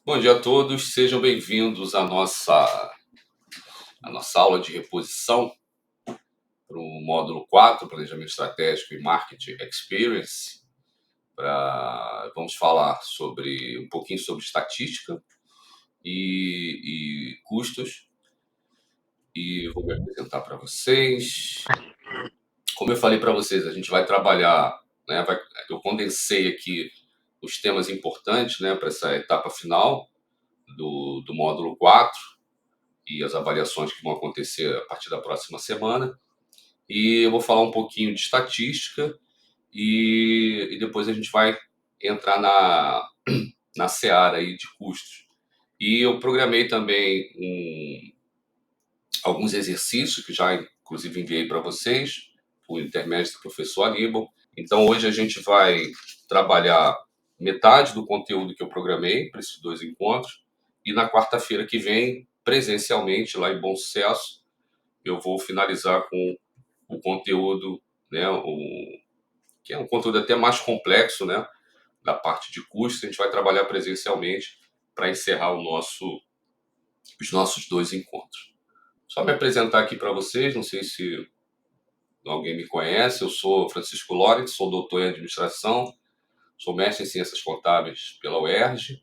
Bom dia a todos, sejam bem-vindos à nossa aula de reposição para o módulo 4, Planejamento Estratégico e Marketing Experience. Vamos falar um pouquinho sobre estatística e custos, e vou me apresentar para vocês. Como eu falei para vocês, a gente vai trabalhar, né, eu condensei aqui os temas importantes, né, para essa etapa final do módulo 4 e as avaliações que vão acontecer a partir da próxima semana. E eu vou falar um pouquinho de estatística e depois a gente vai entrar na seara aí de custos. E eu programei também alguns exercícios que já, inclusive, enviei para vocês, por intermédio do professor Aníbal. Então, hoje a gente vai trabalhar metade do conteúdo que eu programei para esses dois encontros, e na quarta-feira que vem, presencialmente, lá em Bom Sucesso, eu vou finalizar com o conteúdo, né, que é um conteúdo até mais complexo, né, da parte de custos. A gente vai trabalhar presencialmente para encerrar os nossos dois encontros. Só me apresentar aqui para vocês, não sei se alguém me conhece, eu sou Francisco Lawrence, sou doutor em administração, sou mestre em ciências contábeis pela UERJ,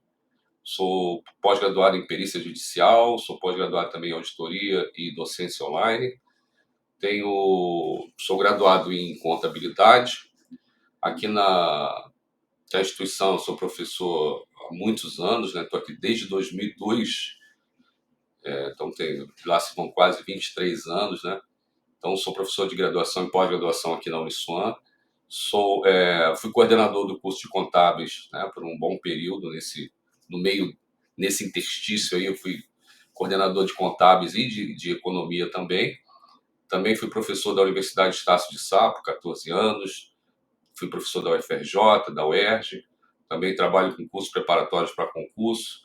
sou pós-graduado em perícia judicial, sou pós-graduado também em auditoria e docência online, sou graduado em contabilidade. Aqui na instituição eu sou professor há muitos anos, né? Estou aqui desde 2002, então lá se vão quase 23 anos, né? Então sou professor de graduação e pós-graduação aqui na Uniswan. Fui coordenador do curso de contábeis, né, por um bom período nesse interstício aí eu fui coordenador de contábeis e de economia também. Também fui professor da Universidade Estácio de Sá por 14 anos. Fui professor da UFRJ, da UERJ, também trabalho com cursos preparatórios para concurso.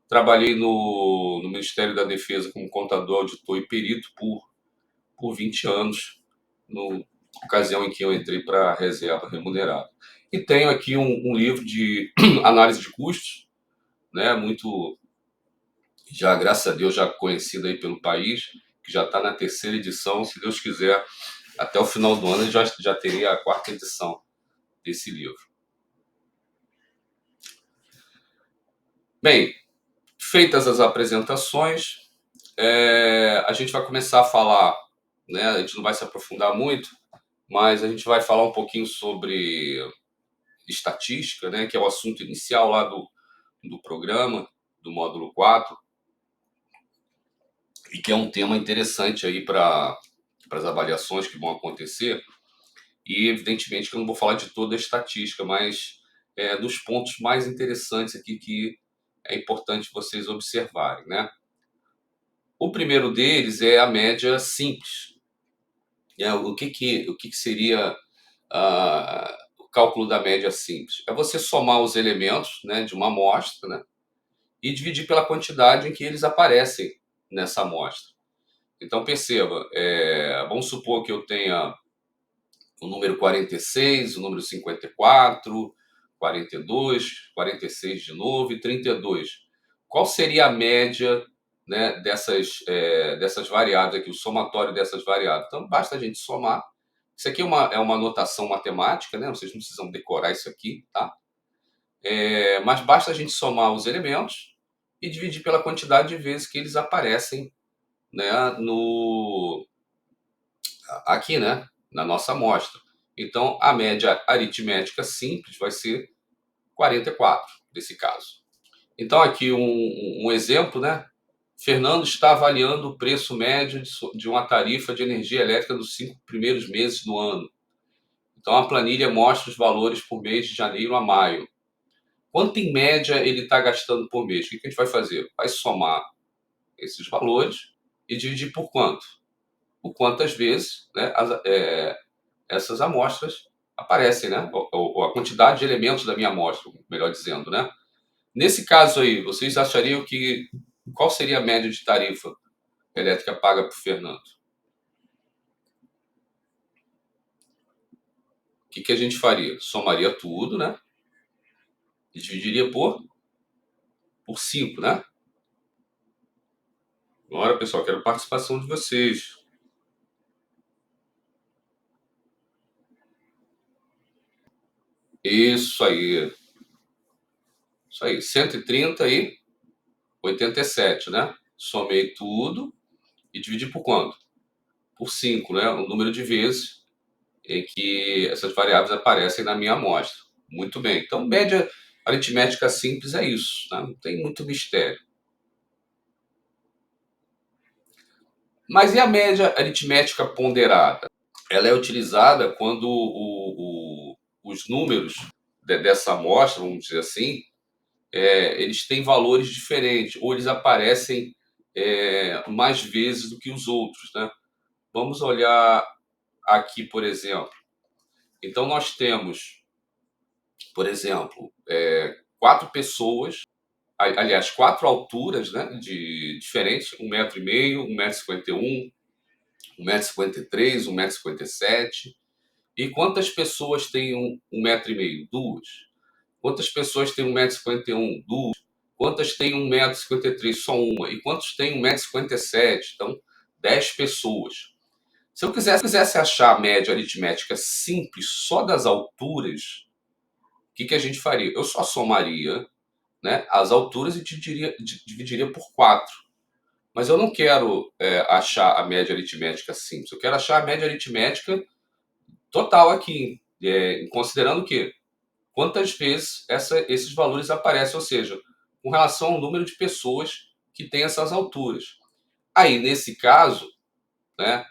Trabalhei no Ministério da Defesa como contador, auditor e perito por 20 anos, na ocasião em que eu entrei para a reserva remunerada. E tenho aqui um livro de análise de custos, né, muito, já graças a Deus, já conhecido aí pelo país, que já está na terceira edição. Se Deus quiser, até o final do ano eu já teria a quarta edição desse livro. Bem, feitas as apresentações, a gente vai começar a falar, né? A gente não vai se aprofundar muito, mas a gente vai falar um pouquinho sobre estatística, né? Que é o assunto inicial lá do programa, do módulo 4, e que é um tema interessante aí para as avaliações que vão acontecer. E evidentemente que eu não vou falar de toda a estatística, mas dos pontos mais interessantes aqui que é importante vocês observarem, né? O primeiro deles é a média simples. O que seria o cálculo da média simples? É você somar os elementos, né, de uma amostra, né, e dividir pela quantidade em que eles aparecem nessa amostra. Então, perceba, vamos supor que eu tenha o número 46, o número 54, 42, 46 de novo e 32. Qual seria a média, né, dessas variáveis aqui, o somatório dessas variáveis? Então, basta a gente somar. Isso aqui é uma notação matemática, né? Vocês não precisam decorar isso aqui, tá? Mas basta a gente somar os elementos e dividir pela quantidade de vezes que eles aparecem, né, aqui, né, na nossa amostra. Então, a média aritmética simples vai ser 44, nesse caso. Então, aqui um exemplo, né? Fernando está avaliando o preço médio de uma tarifa de energia elétrica dos 5 primeiros meses do ano. Então, a planilha mostra os valores por mês de janeiro a maio. Quanto, em média, ele está gastando por mês? O que a gente vai fazer? Vai somar esses valores e dividir por quanto? Por quantas vezes, né, essas amostras aparecem, né? Ou a quantidade de elementos da minha amostra, melhor dizendo, né? Nesse caso aí, vocês achariam que qual seria a média de tarifa elétrica paga por Fernando? O que a gente faria? Somaria tudo, né? E dividiria por por 5, né? Bora, pessoal, quero participação de vocês. Isso aí. Isso aí. 130 e 87, né? Somei tudo e dividi por quanto? Por 5, né? O número de vezes em que essas variáveis aparecem na minha amostra. Muito bem. Então, média aritmética simples é isso, né? Não tem muito mistério. Mas e a média aritmética ponderada? Ela é utilizada quando os números dessa amostra, vamos dizer assim, eles têm valores diferentes, ou eles aparecem mais vezes do que os outros, né? Vamos olhar aqui, por exemplo. Então, nós temos, por exemplo, 4 pessoas, aliás, 4 alturas, né, diferentes, 1,5 m, 1,51 m, 1,53 m, 1,57 m. E quantas pessoas têm 1,5 m? 2. Quantas pessoas têm 1,51 m? 2. Quantas têm 1,53 m? Só uma. E quantos têm 1,57 m? Então, 10 pessoas. Se eu quisesse achar a média aritmética simples só das alturas, o que a gente faria? Eu só somaria, né, as alturas e dividiria por 4. Mas eu não quero achar a média aritmética simples. Eu quero achar a média aritmética total aqui, considerando o quê? Quantas vezes esses valores aparecem, ou seja, com relação ao número de pessoas que têm essas alturas. Aí, nesse caso, né,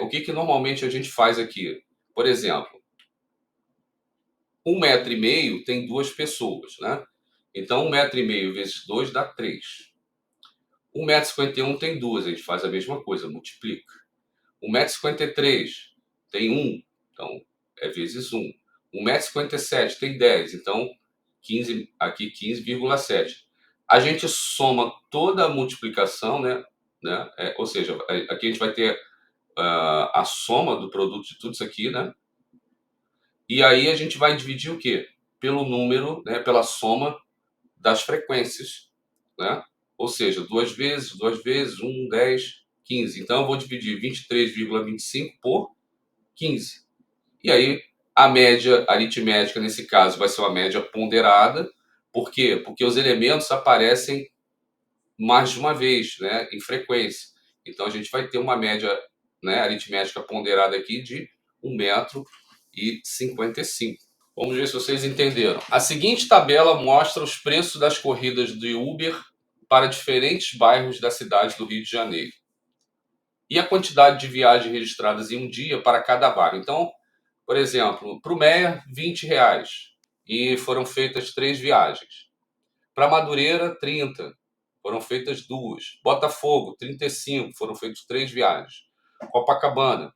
o que normalmente a gente faz aqui? Por exemplo, 1,5 m tem 2 pessoas, né? Então, 1,5 m vezes 2 dá 3. 1,51 m tem 2, a gente faz a mesma coisa, multiplica. 1,53 m tem 1, então é vezes 1. 1,57 m tem 10, então 15, aqui 15,7. A gente soma toda a multiplicação, né? Ou seja, aqui a gente vai ter a soma do produto de tudo isso aqui, né? E aí a gente vai dividir o quê? Pelo número, né? Pela soma das frequências, né? Ou seja, 2 vezes, 1, 10, 15. Então eu vou dividir 23,25 por 15. E aí a média aritmética, nesse caso, vai ser uma média ponderada. Por quê? Porque os elementos aparecem mais de uma vez, né, em frequência. Então a gente vai ter uma média, né, aritmética ponderada aqui de 1,55 m. Vamos ver se vocês entenderam. A seguinte tabela mostra os preços das corridas do Uber para diferentes bairros da cidade do Rio de Janeiro e a quantidade de viagens registradas em um dia para cada vaga. Então, por exemplo, para o Meia, R$ 20 e foram feitas 3 viagens. Para Madureira, 30, foram feitas 2. Botafogo, 35, foram feitas 3 viagens. Copacabana, R$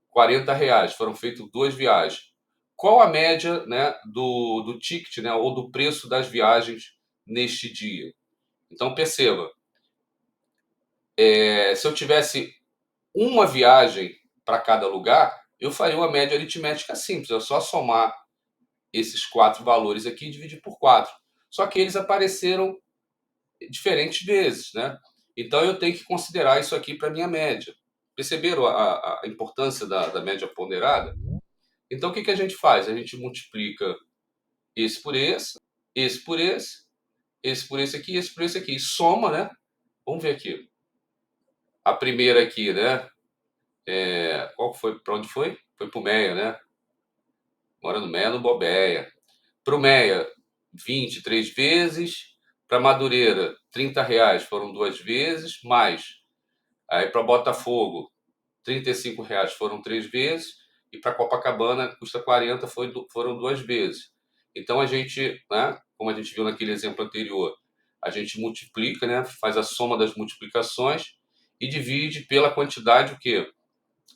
40, foram feitas 2 viagens. Qual a média, né, do ticket, né, ou do preço das viagens neste dia? Então perceba, se eu tivesse uma viagem para cada lugar, eu faria uma média aritmética simples. É só somar esses 4 valores aqui e dividir por 4. Só que eles apareceram diferentes vezes, né? Então eu tenho que considerar isso aqui para minha média. Perceberam a importância da média ponderada? Então o que a gente faz? A gente multiplica esse por esse por esse por esse aqui, esse por esse aqui. E soma, né? Vamos ver aqui. A primeira aqui, né? Qual foi? Para onde foi? Foi para o Meia, né? Mora no Meia, no Bobeia. Para o Meia, 23 vezes. Para Madureira, R$ 30 foram 2 vezes, mais. Aí para Botafogo, R$ 35 foram 3 vezes. E para Copacabana, custa 40, foram 2 vezes. Então a gente, né, como a gente viu naquele exemplo anterior, a gente multiplica, né, faz a soma das multiplicações e divide pela quantidade o quê?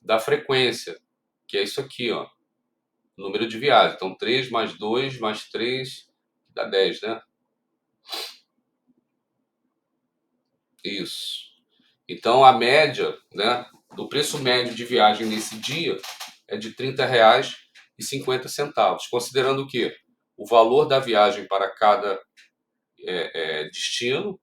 Da frequência, que é isso aqui, ó, número de viagens. Então 3 mais 2 mais 3 dá 10, né? Isso. Então a média, né, do preço médio de viagem nesse dia é de R$ 30,50, considerando o quê? O valor da viagem para cada destino,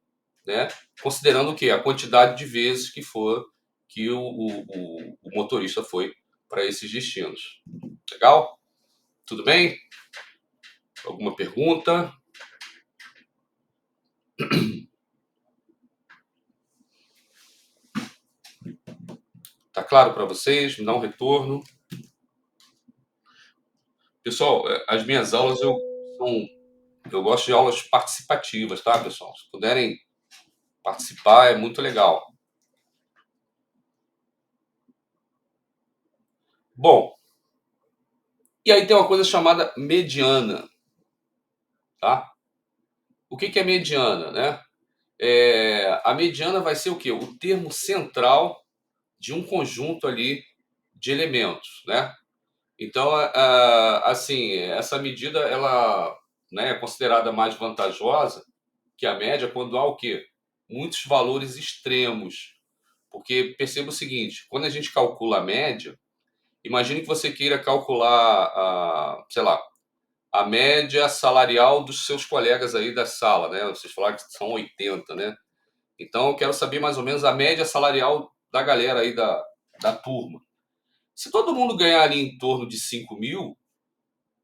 né? Considerando o quê? A quantidade de vezes que for que o motorista foi para esses destinos. Legal? Tudo bem? Alguma pergunta? Tá claro para vocês? Me dá um retorno. Pessoal, as minhas aulas eu gosto de aulas participativas, tá, pessoal? Se puderem participar, é muito legal. Bom, e aí tem uma coisa chamada mediana, tá? O que é mediana, né? A mediana vai ser o quê? O termo central de um conjunto ali de elementos, né? Então, assim, essa medida ela, né, é considerada mais vantajosa que a média quando há o quê? Muitos valores extremos. Porque perceba o seguinte, quando a gente calcula a média, imagine que você queira calcular, sei lá, a média salarial dos seus colegas aí da sala, né? Vocês falaram que são 80, né? Então, eu quero saber mais ou menos a média salarial da galera aí da turma. Se todo mundo ganhar ali em torno de 5.000,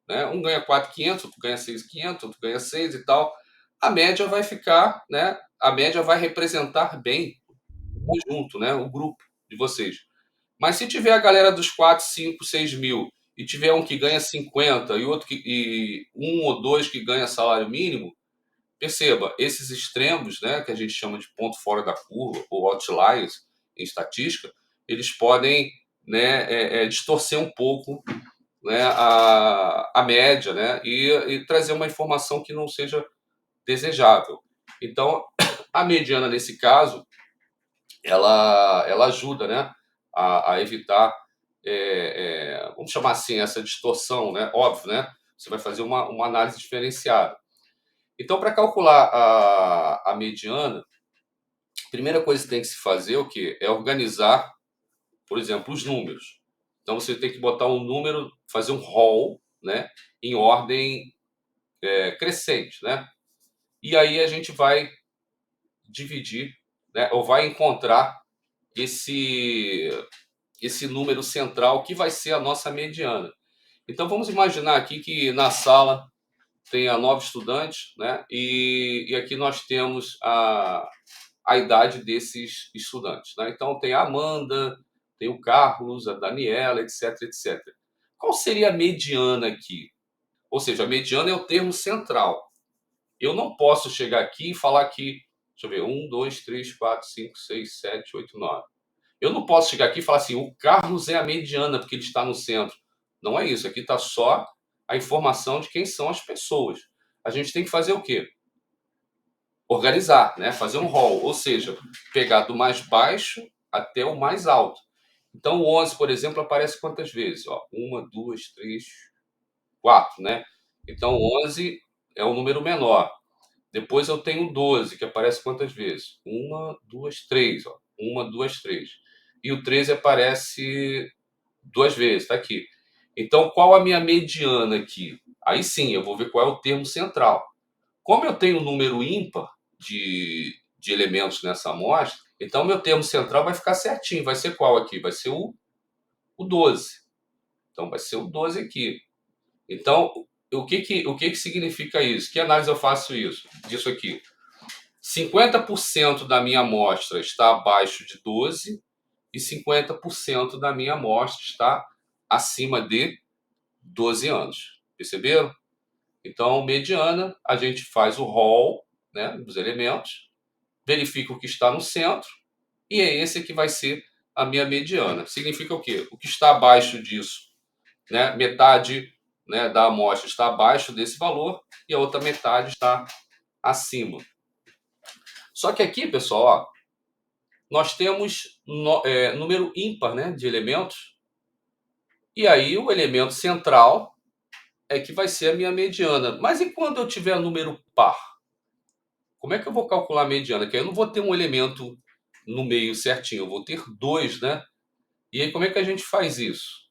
né? Um ganha 4.500, outro ganha 6.500, outro ganha 6 e tal, a média vai ficar, né? A média vai representar bem o conjunto, né? O grupo de vocês. Mas se tiver a galera dos 4, 5, 6 mil e tiver um que ganha 50 e outro e um ou dois que ganha salário mínimo, perceba, esses extremos, né, que a gente chama de ponto fora da curva ou outliers em estatística, eles podem, né, distorcer um pouco, né, a média, né, e trazer uma informação que não seja desejável. Então, a mediana nesse caso, ela ajuda, né, a evitar, vamos chamar assim, essa distorção, né? Óbvio, né? Você vai fazer uma análise diferenciada. Então, para calcular a mediana, a primeira coisa que tem que se fazer o quê? É organizar, por exemplo, os números. Então, você tem que botar um número, fazer um rol, né, em ordem crescente, né? E aí a gente vai dividir, né, ou vai encontrar esse esse número central que vai ser a nossa mediana. Então vamos imaginar aqui que na sala tenha 9 estudantes, né? E aqui nós temos a idade desses estudantes, né? Então tem a Amanda, tem o Carlos, a Daniela, etc, etc. Qual seria a mediana aqui? Ou seja, a mediana é o termo central. Eu não posso chegar aqui e falar que, deixa eu ver, 1, 2, 3, 4, 5, 6, 7, 8, 9. Eu não posso chegar aqui e falar assim, o Carlos é a mediana porque ele está no centro. Não é isso. Aqui está só a informação de quem são as pessoas. A gente tem que fazer o quê? Organizar, né? Fazer um rol, ou seja, pegar do mais baixo até o mais alto. Então, o 11, por exemplo, aparece quantas vezes? Ó, 1, 2, 3, 4, né? Então, 11 é o número menor. Depois eu tenho 12, que aparece quantas vezes? 1, 2, 3. Ó. 1, 2, 3. E o 13 aparece 2 vezes, está aqui. Então, qual a minha mediana aqui? Aí sim, eu vou ver qual é o termo central. Como eu tenho um número ímpar de elementos nessa amostra, então meu termo central vai ficar certinho. Vai ser qual aqui? Vai ser o 12. Então, vai ser o 12 aqui. Então, o que significa isso? Que análise eu faço disso aqui? 50% da minha amostra está abaixo de 12 e 50% da minha amostra está acima de 12 anos. Perceberam? Então, mediana, a gente faz o rol, né, dos elementos, verifica o que está no centro e é esse que vai ser a minha mediana. Significa o quê? O que está abaixo disso, né, metade, né, da amostra está abaixo desse valor e a outra metade está acima. Só que aqui, pessoal, ó, nós temos número ímpar, né, de elementos, e aí o elemento central é que vai ser a minha mediana. Mas e quando eu tiver número par? Como é que eu vou calcular a mediana? Que aí eu não vou ter um elemento no meio certinho, eu vou ter dois, né? E aí como é que a gente faz isso?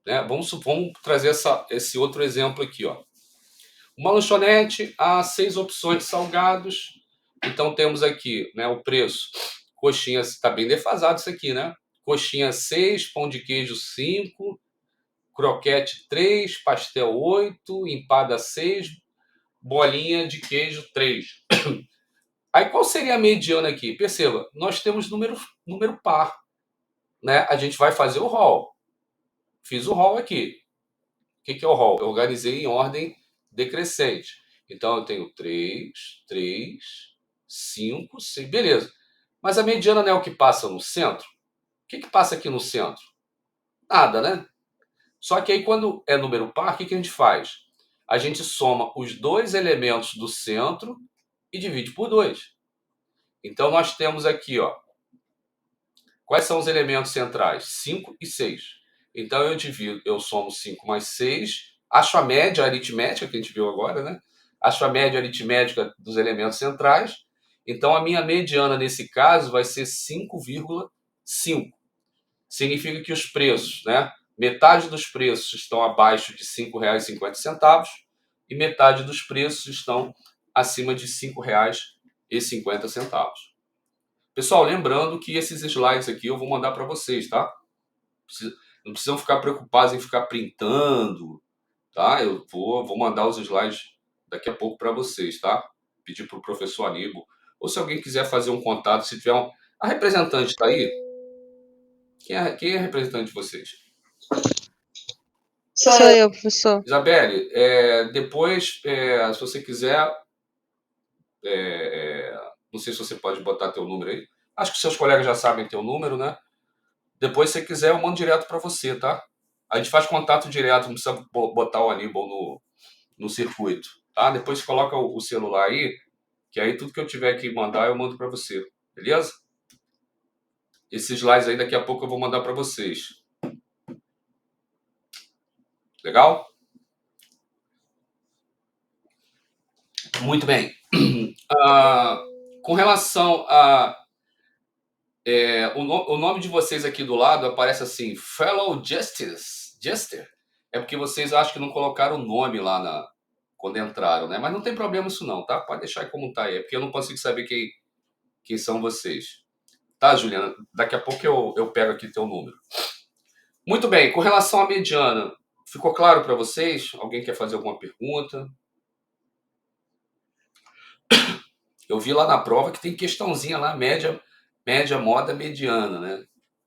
né? Vamos trazer esse outro exemplo aqui, ó. Uma lanchonete, há 6 opções de salgados. Então temos aqui, né, o preço. Coxinha, está bem defasado isso aqui, né? Coxinha 6, pão de queijo 5, croquete 3, pastel 8, empada 6, bolinha de queijo 3. Aí qual seria a mediana aqui? Perceba, nós temos número par, né? A gente vai fazer o rol. Fiz o rol aqui. O que é o rol? Eu organizei em ordem decrescente. Então eu tenho 3, 3, 5, 6. Beleza. Mas a mediana não é o que passa no centro? O que passa aqui no centro? Nada, né? Só que aí quando é número par, o que a gente faz? A gente soma os dois elementos do centro e divide por 2. Então nós temos aqui, ó, quais são os elementos centrais? 5 e 6. Então eu somo 5 mais 6, acho a média aritmética, que a gente viu agora, né? Acho a média aritmética dos elementos centrais. Então a minha mediana nesse caso vai ser 5,5. Significa que os preços, né? Metade dos preços estão abaixo de R$ 5,50 e metade dos preços estão acima de R$ 5,50. Pessoal, lembrando que esses slides aqui eu vou mandar para vocês, tá? Não precisam ficar preocupados em ficar printando, tá? Eu vou mandar os slides daqui a pouco para vocês, tá? Pedir para o professor Aníbal. Ou se alguém quiser fazer um contato, se tiver um... A representante está aí? Quem é a representante de vocês? Sou eu, professor. Isabelle, depois, se você quiser, não sei se você pode botar teu número aí. Acho que seus colegas já sabem teu número, né? Depois, se você quiser, eu mando direto para você, tá? A gente faz contato direto, não precisa botar o Aníbal no circuito, tá? Depois você coloca o celular aí, que aí tudo que eu tiver que mandar, eu mando para você, beleza? Esses slides aí, daqui a pouco eu vou mandar para vocês. Legal? Muito bem. Com relação a... o nome de vocês aqui do lado aparece assim, Fellow Jester. É porque vocês acham que não colocaram o nome lá quando entraram, né? Mas não tem problema isso não, tá? Pode deixar como tá aí. É porque eu não consigo saber quem são vocês. Tá, Juliana? Daqui a pouco eu pego aqui teu número. Muito bem. Com relação à mediana, ficou claro para vocês? Alguém quer fazer alguma pergunta? Eu vi lá na prova que tem questãozinha lá, média, moda, mediana, né?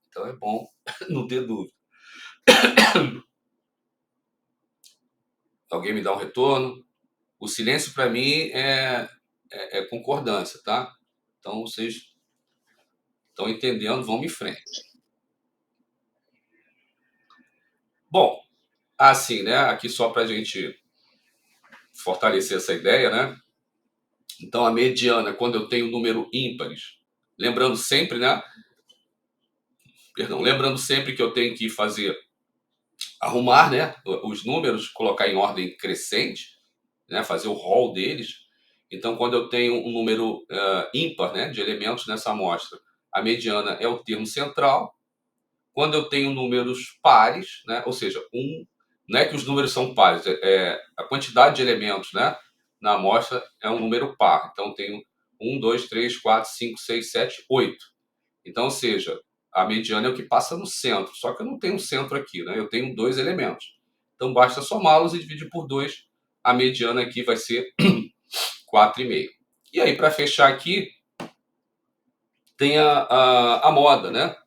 Então é bom não ter dúvida. Alguém me dá um retorno? O silêncio para mim é concordância, tá? Então vocês estão entendendo, vamos em frente. Bom, assim, né? Aqui só para a gente fortalecer essa ideia, né? Então a mediana, quando eu tenho número ímpares, lembrando sempre, né? Perdão, lembrando sempre que eu tenho que arrumar, né? Os números, colocar em ordem crescente, né? Fazer o rol deles. Então, quando eu tenho um número ímpar, né, de elementos nessa amostra, a mediana é o termo central. Quando eu tenho números pares, né, ou seja, não é que os números são pares, a quantidade de elementos, né, na amostra é um número par. Então, eu tenho 1, 2, 3, 4, 5, 6, 7, 8. Então, ou seja, a mediana é o que passa no centro. Só que eu não tenho um centro aqui, né? Eu tenho 2 elementos. Então, basta somá-los e dividir por 2. A mediana aqui vai ser 4,5. E aí, para fechar aqui, tem a moda, né?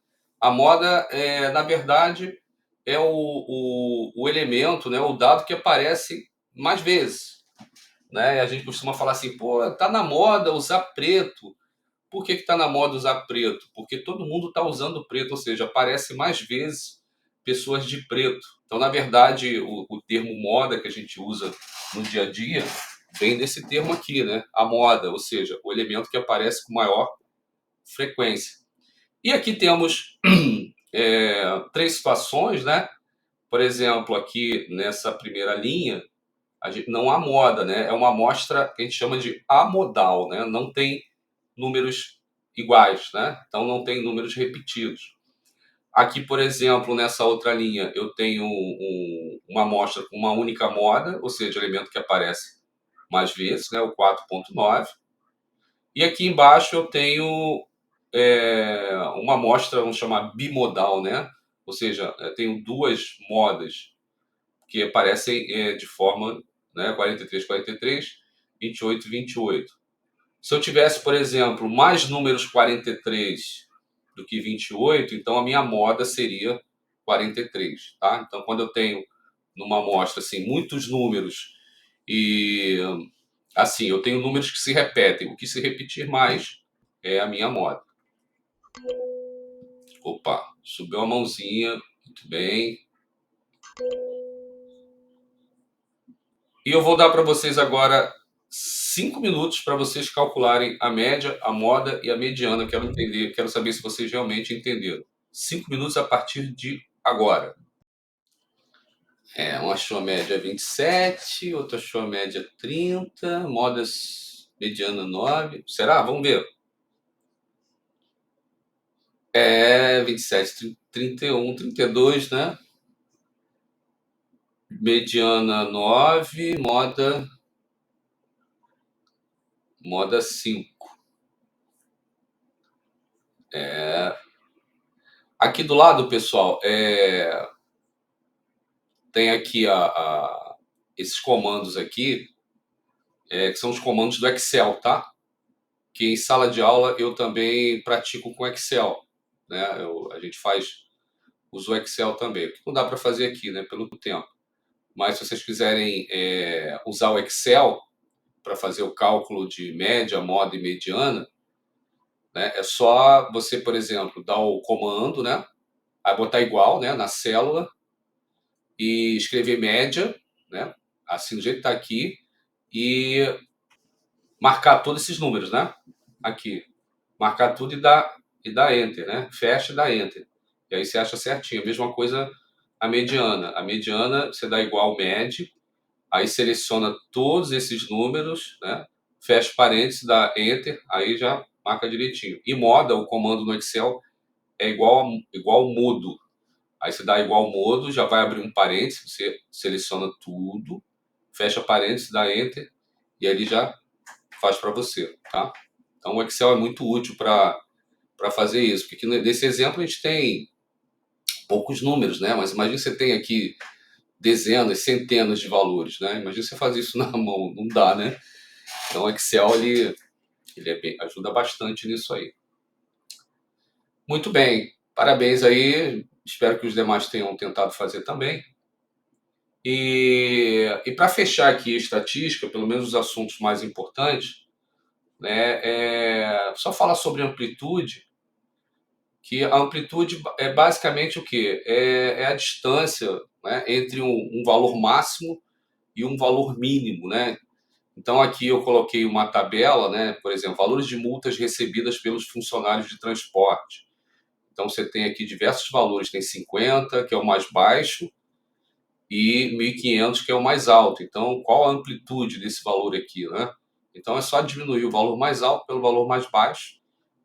A moda, na verdade, é o elemento, né? O dado que aparece mais vezes. Né? E a gente costuma falar assim, pô, tá na moda usar preto. Por que está na moda usar preto? Porque todo mundo está usando preto, ou seja, aparece mais vezes pessoas de preto. Então, na verdade, o termo moda que a gente usa no dia a dia vem desse termo aqui, né? A moda, ou seja, o elemento que aparece com maior frequência. E aqui temos 3 situações, né? Por exemplo, aqui nessa primeira linha, não há moda, né? É uma amostra que a gente chama de amodal, né? Não tem números iguais, né? Então não tem números repetidos. Aqui, por exemplo, nessa outra linha, eu tenho uma amostra com uma única moda, ou seja, elemento que aparece mais vezes, né, o 4.9. E aqui embaixo eu tenho uma amostra, vamos chamar bimodal, né? Ou seja, eu tenho duas modas que aparecem de forma, né, 43, 43, 28, 28. Se eu tivesse, por exemplo, mais números 43 do que 28, então a minha moda seria 43, tá? Então, quando eu tenho numa amostra assim muitos números e assim, eu tenho números que se repetem, o que se repetir mais é a minha moda. Opa, subiu a mãozinha, muito bem. E eu vou dar para vocês agora 5 minutos para vocês calcularem a média, a moda e a mediana. Quero entender, quero saber se vocês realmente entenderam. 5 minutos a partir de agora. Um achou a média 27, outro achou a média 30, modas mediana 9. Será? Vamos ver. 27, 31, 32, né? Mediana 9, moda 5. Aqui do lado, pessoal, tem aqui esses comandos aqui, que são os comandos do Excel, tá? Que em sala de aula eu também pratico com Excel, né? A gente usa o Excel também, o que não dá para fazer aqui, né? Pelo tempo. Mas se vocês quiserem usar o Excel para fazer o cálculo de média, moda e mediana, né? É só você, por exemplo, dar o comando, né? Aí botar igual, né? Na célula e escrever média, né? Assim do jeito que está aqui e marcar todos esses números, né? Aqui, marcar tudo e dar enter, né? Fecha e dá enter. E aí você acha certinho. A mesma coisa a mediana. A mediana você dá igual med, aí seleciona todos esses números, né? Fecha parênteses, dá enter, aí já marca direitinho. E moda, o comando no Excel é igual mudo. Aí você dá igual modo, já vai abrir um parênteses, você seleciona tudo, fecha parênteses, dá enter e ele já faz para você, tá? Então o Excel é muito útil para fazer isso, porque aqui nesse exemplo a gente tem poucos números, né? Mas imagina você tem aqui dezenas, centenas de valores, né? Imagina você fazer isso na mão, não dá, né? Então o Excel ajuda bastante nisso aí. Muito bem, parabéns aí. Espero que os demais tenham tentado fazer também. E para fechar aqui a estatística, pelo menos os assuntos mais importantes, né, só falar sobre amplitude, que a amplitude é basicamente o quê? É a distância, né, entre um valor máximo e um valor mínimo, né? Então aqui eu coloquei uma tabela, né, por exemplo, valores de multas recebidas pelos funcionários de transporte. Então você tem aqui diversos valores, tem 50, que é o mais baixo, e 1.500, que é o mais alto. Então, qual a amplitude desse valor aqui, né? Então, é só diminuir o valor mais alto pelo valor mais baixo.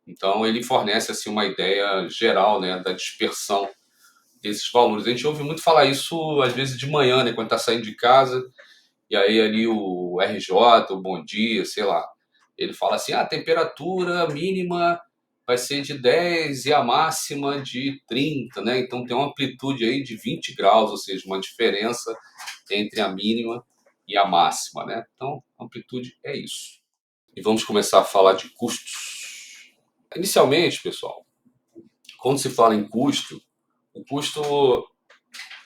Então, ele fornece assim uma ideia geral, né, da dispersão desses valores. A gente ouve muito falar isso às vezes de manhã, né, quando está saindo de casa, e aí ali o RJ, o Bom Dia, sei lá, ele fala assim: a temperatura mínima vai ser de 10 e a máxima de 30, né? Então tem uma amplitude aí de 20 graus, ou seja, uma diferença entre a mínima e a máxima, né? Então, amplitude é isso. E vamos começar a falar de custos. Inicialmente, pessoal, quando se fala em custo, o custo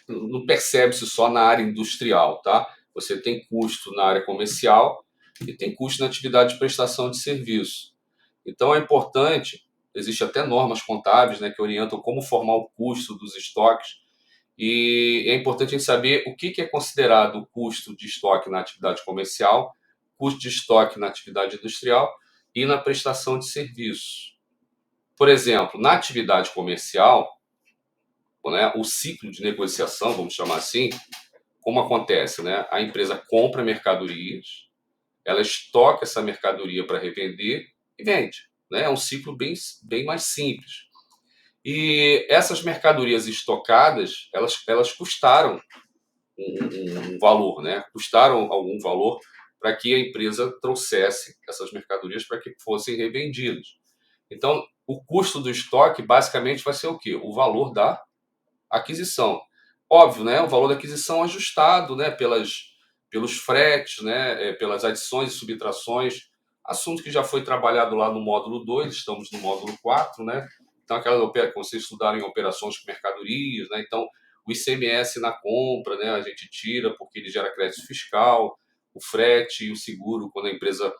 não percebe-se só na área industrial, tá? Você tem custo na área comercial e tem custo na atividade de prestação de serviço. Então é importante, existe até normas contábeis, né, que orientam como formar o custo dos estoques, e é importante a gente saber o que é considerado o custo de estoque na atividade comercial, custo de estoque na atividade industrial e na prestação de serviço. Por exemplo, na atividade comercial, né, o ciclo de negociação, vamos chamar assim, como acontece, né? A empresa compra mercadorias, ela estoca essa mercadoria para revender e vende, né? É um ciclo bem mais simples. E essas mercadorias estocadas, elas custaram um valor, né? Custaram algum valor para que a empresa trouxesse essas mercadorias para que fossem revendidas. Então, o custo do estoque basicamente vai ser o quê? O valor da aquisição. Óbvio, né? O valor da aquisição ajustado, né? Pelos fretes, né? Pelas adições e subtrações. Assunto que já foi trabalhado lá no módulo 2, estamos no módulo 4, né? Então, aquela que vocês estudaram em operações com mercadorias, né? Então, o ICMS na compra, né? A gente tira porque ele gera crédito fiscal, o frete e o seguro, quando a empresa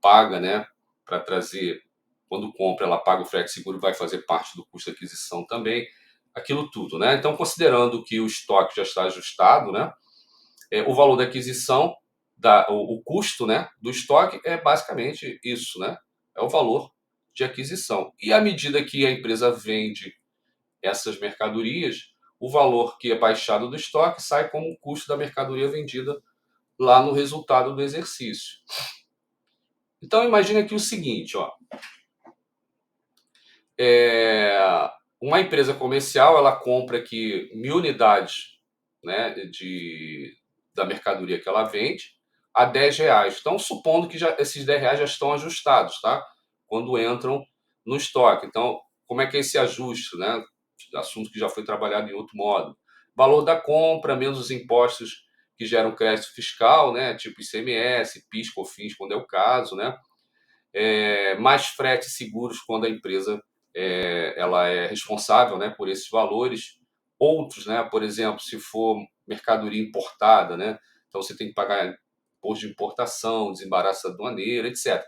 paga, né? Para trazer, quando compra, ela paga o frete seguro, vai fazer parte do custo de aquisição também, aquilo tudo, né? Então, considerando que o estoque já está ajustado, né? O valor da aquisição, o custo, né, do estoque é basicamente isso, né? É o valor de aquisição. E à medida que a empresa vende essas mercadorias, o valor que é baixado do estoque sai como o custo da mercadoria vendida lá no resultado do exercício. Então imagine aqui o seguinte, ó, uma empresa comercial ela compra aqui 1.000 unidades, né, da mercadoria que ela vende a R$ 10. Então, supondo que esses R$ 10 já estão ajustados, tá? Quando entram no estoque. Então, como é que é esse ajuste, né? Assunto que já foi trabalhado em outro modo. Valor da compra menos os impostos que geram crédito fiscal, né? Tipo ICMS, PIS, COFINS, quando é o caso, né? Mais frete e seguros quando a empresa ela é responsável, né, por esses valores. Outros, né, por exemplo, se for mercadoria importada, né, então você tem que pagar imposto de importação, desembaraço aduaneiro, etc.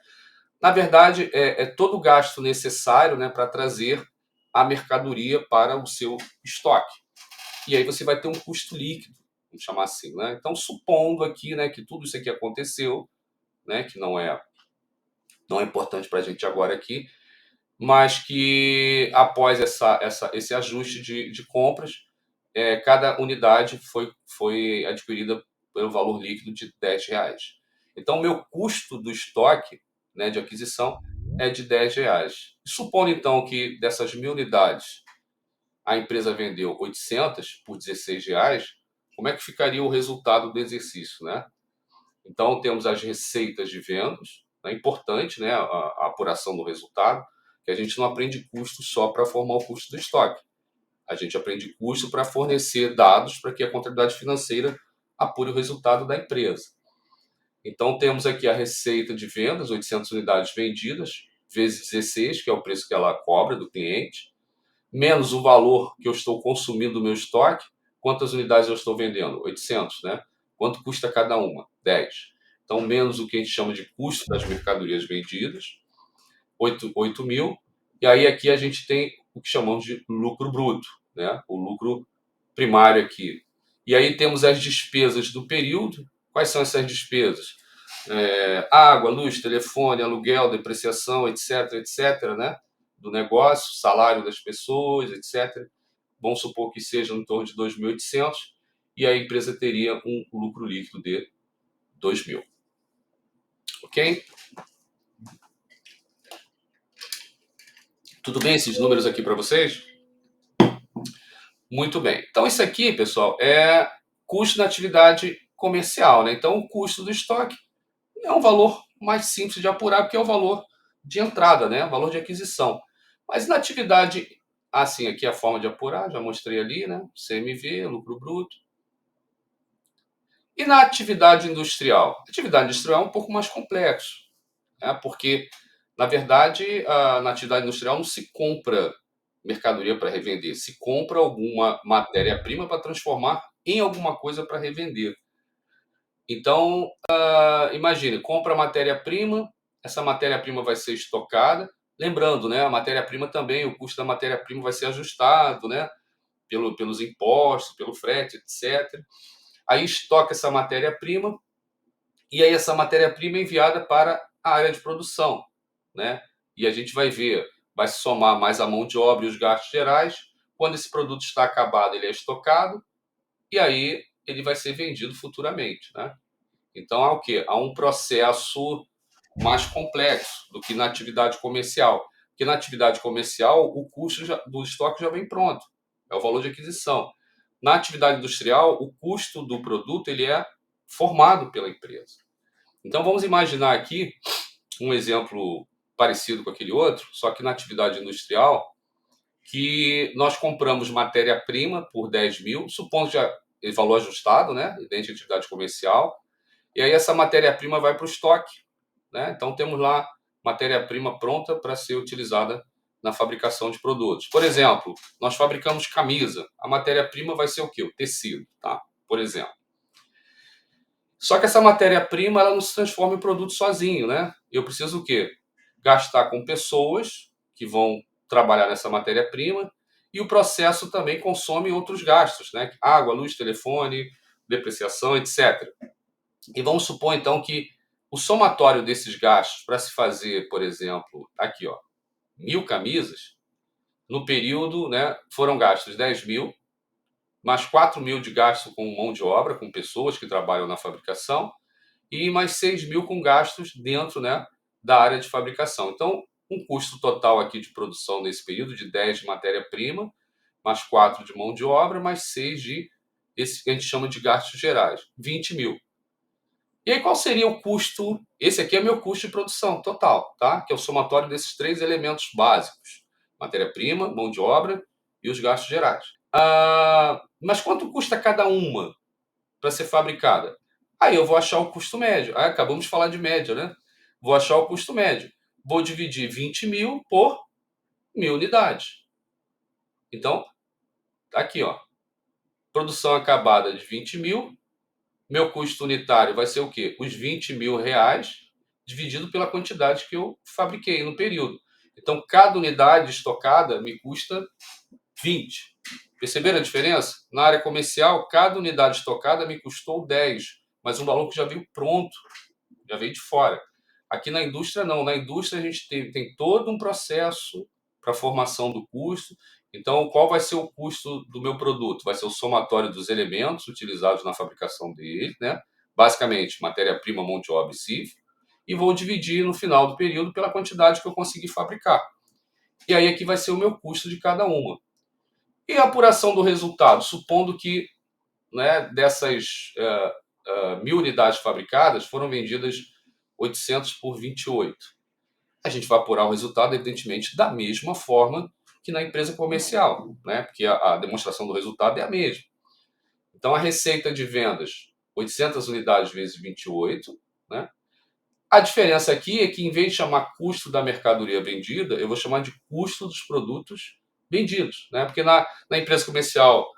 Na verdade, é todo o gasto necessário, né, para trazer a mercadoria para o seu estoque. E aí você vai ter um custo líquido, vamos chamar assim, né? Então, supondo aqui, né, que tudo isso aqui aconteceu, né, que não é importante para a gente agora aqui, mas que após esse ajuste de compras, cada unidade foi adquirida pelo valor líquido de R$ 10. Então, o meu custo do estoque, né, de aquisição é de R$ 10. Supondo, então, que dessas 1.000 unidades a empresa vendeu 800 por R$ 16, como é que ficaria o resultado do exercício, né? Então, temos as receitas de vendas, é importante, né, a apuração do resultado, que a gente não aprende custo só para formar o custo do estoque. A gente aprende custo para fornecer dados para que a contabilidade financeira apure o resultado da empresa. Então, temos aqui a receita de vendas, 800 unidades vendidas, vezes 16, que é o preço que ela cobra do cliente, menos o valor que eu estou consumindo do meu estoque. Quantas unidades eu estou vendendo? 800, né? Quanto custa cada uma? 10. Então, menos o que a gente chama de custo das mercadorias vendidas, 8 mil. E aí aqui a gente tem o que chamamos de lucro bruto, né? O lucro primário aqui. E aí temos as despesas do período. Quais são essas despesas? Água, luz, telefone, aluguel, depreciação, etc, etc, né? Do negócio, salário das pessoas, etc. Vamos supor que seja em torno de 2.800 e a empresa teria um lucro líquido de 2.000. Ok? Tudo bem esses números aqui para vocês? Muito bem. Então, isso aqui, pessoal, é custo da atividade comercial, né? Então, o custo do estoque é um valor mais simples de apurar, porque é o valor de entrada, né? O valor de aquisição. Mas na atividade, assim, aqui é a forma de apurar, já mostrei ali, né? CMV, lucro bruto. E na atividade industrial? A atividade industrial é um pouco mais complexo, né? Porque, na verdade, na atividade industrial não se compra mercadoria para revender, se compra alguma matéria-prima para transformar em alguma coisa para revender. Então, imagine, compra matéria-prima, essa matéria-prima vai ser estocada. Lembrando, né, a matéria-prima também, o custo da matéria-prima vai ser ajustado, né, pelos impostos, pelo frete, etc. Aí estoca essa matéria-prima e aí essa matéria-prima é enviada para a área de produção, né? E a gente vai ver, vai se somar mais a mão de obra e os gastos gerais. Quando esse produto está acabado, ele é estocado e aí ele vai ser vendido futuramente, né? Então há o quê? Há um processo mais complexo do que na atividade comercial. Porque na atividade comercial, o custo do estoque já vem pronto, é o valor de aquisição. Na atividade industrial, o custo do produto ele é formado pela empresa. Então vamos imaginar aqui um exemplo parecido com aquele outro, só que na atividade industrial, que nós compramos matéria-prima por 10 mil, supondo já valor ajustado, né, dentro de atividade comercial, e aí essa matéria-prima vai para o estoque, né? Então temos lá matéria-prima pronta para ser utilizada na fabricação de produtos. Por exemplo, nós fabricamos camisa, a matéria-prima vai ser o quê? O tecido, tá? Por exemplo. Só que essa matéria-prima ela não se transforma em produto sozinho, né? Eu preciso o quê? Gastar com pessoas que vão trabalhar nessa matéria-prima e o processo também consome outros gastos, né? Água, luz, telefone, depreciação, etc. E vamos supor então que o somatório desses gastos para se fazer, por exemplo, aqui ó, 1.000 camisas, no período, né, foram gastos 10 mil, mais 4 mil de gasto com mão de obra, com pessoas que trabalham na fabricação, e mais 6 mil com gastos dentro, né, da área de fabricação. Então, um custo total aqui de produção nesse período de 10 de matéria-prima, mais 4 de mão de obra, mais 6 de esse que a gente chama de gastos gerais, 20 mil. E aí, qual seria o custo? Esse aqui é meu custo de produção total, tá? Que é o somatório desses três elementos básicos: matéria-prima, mão de obra e os gastos gerais. Mas quanto custa cada uma para ser fabricada? Aí eu vou achar o custo médio. Acabamos de falar de média, né? Vou achar o custo médio. Vou dividir 20 mil por 1.000 unidades. Então, aqui, ó. Produção acabada de 20 mil. Meu custo unitário vai ser o quê? Os 20 mil reais dividido pela quantidade que eu fabriquei no período. Então, cada unidade estocada me custa 20. Perceberam a diferença? Na área comercial, cada unidade estocada me custou 10, mas um valor que já veio pronto, já veio de fora. Aqui na indústria, não. Na indústria, a gente tem todo um processo para a formação do custo. Então, qual vai ser o custo do meu produto? Vai ser o somatório dos elementos utilizados na fabricação dele, né? Basicamente, matéria-prima, mão de obra e cifra. E vou dividir no final do período pela quantidade que eu consegui fabricar. E aí aqui vai ser o meu custo de cada uma. E a apuração do resultado? Supondo que, né, dessas 1.000 unidades fabricadas foram vendidas 800 por 28. A gente vai apurar o resultado, evidentemente, da mesma forma que na empresa comercial, né? Porque a demonstração do resultado é a mesma. Então, a receita de vendas, 800 unidades vezes 28, né? A diferença aqui é que, em vez de chamar custo da mercadoria vendida, eu vou chamar de custo dos produtos vendidos, né? Porque na empresa comercial,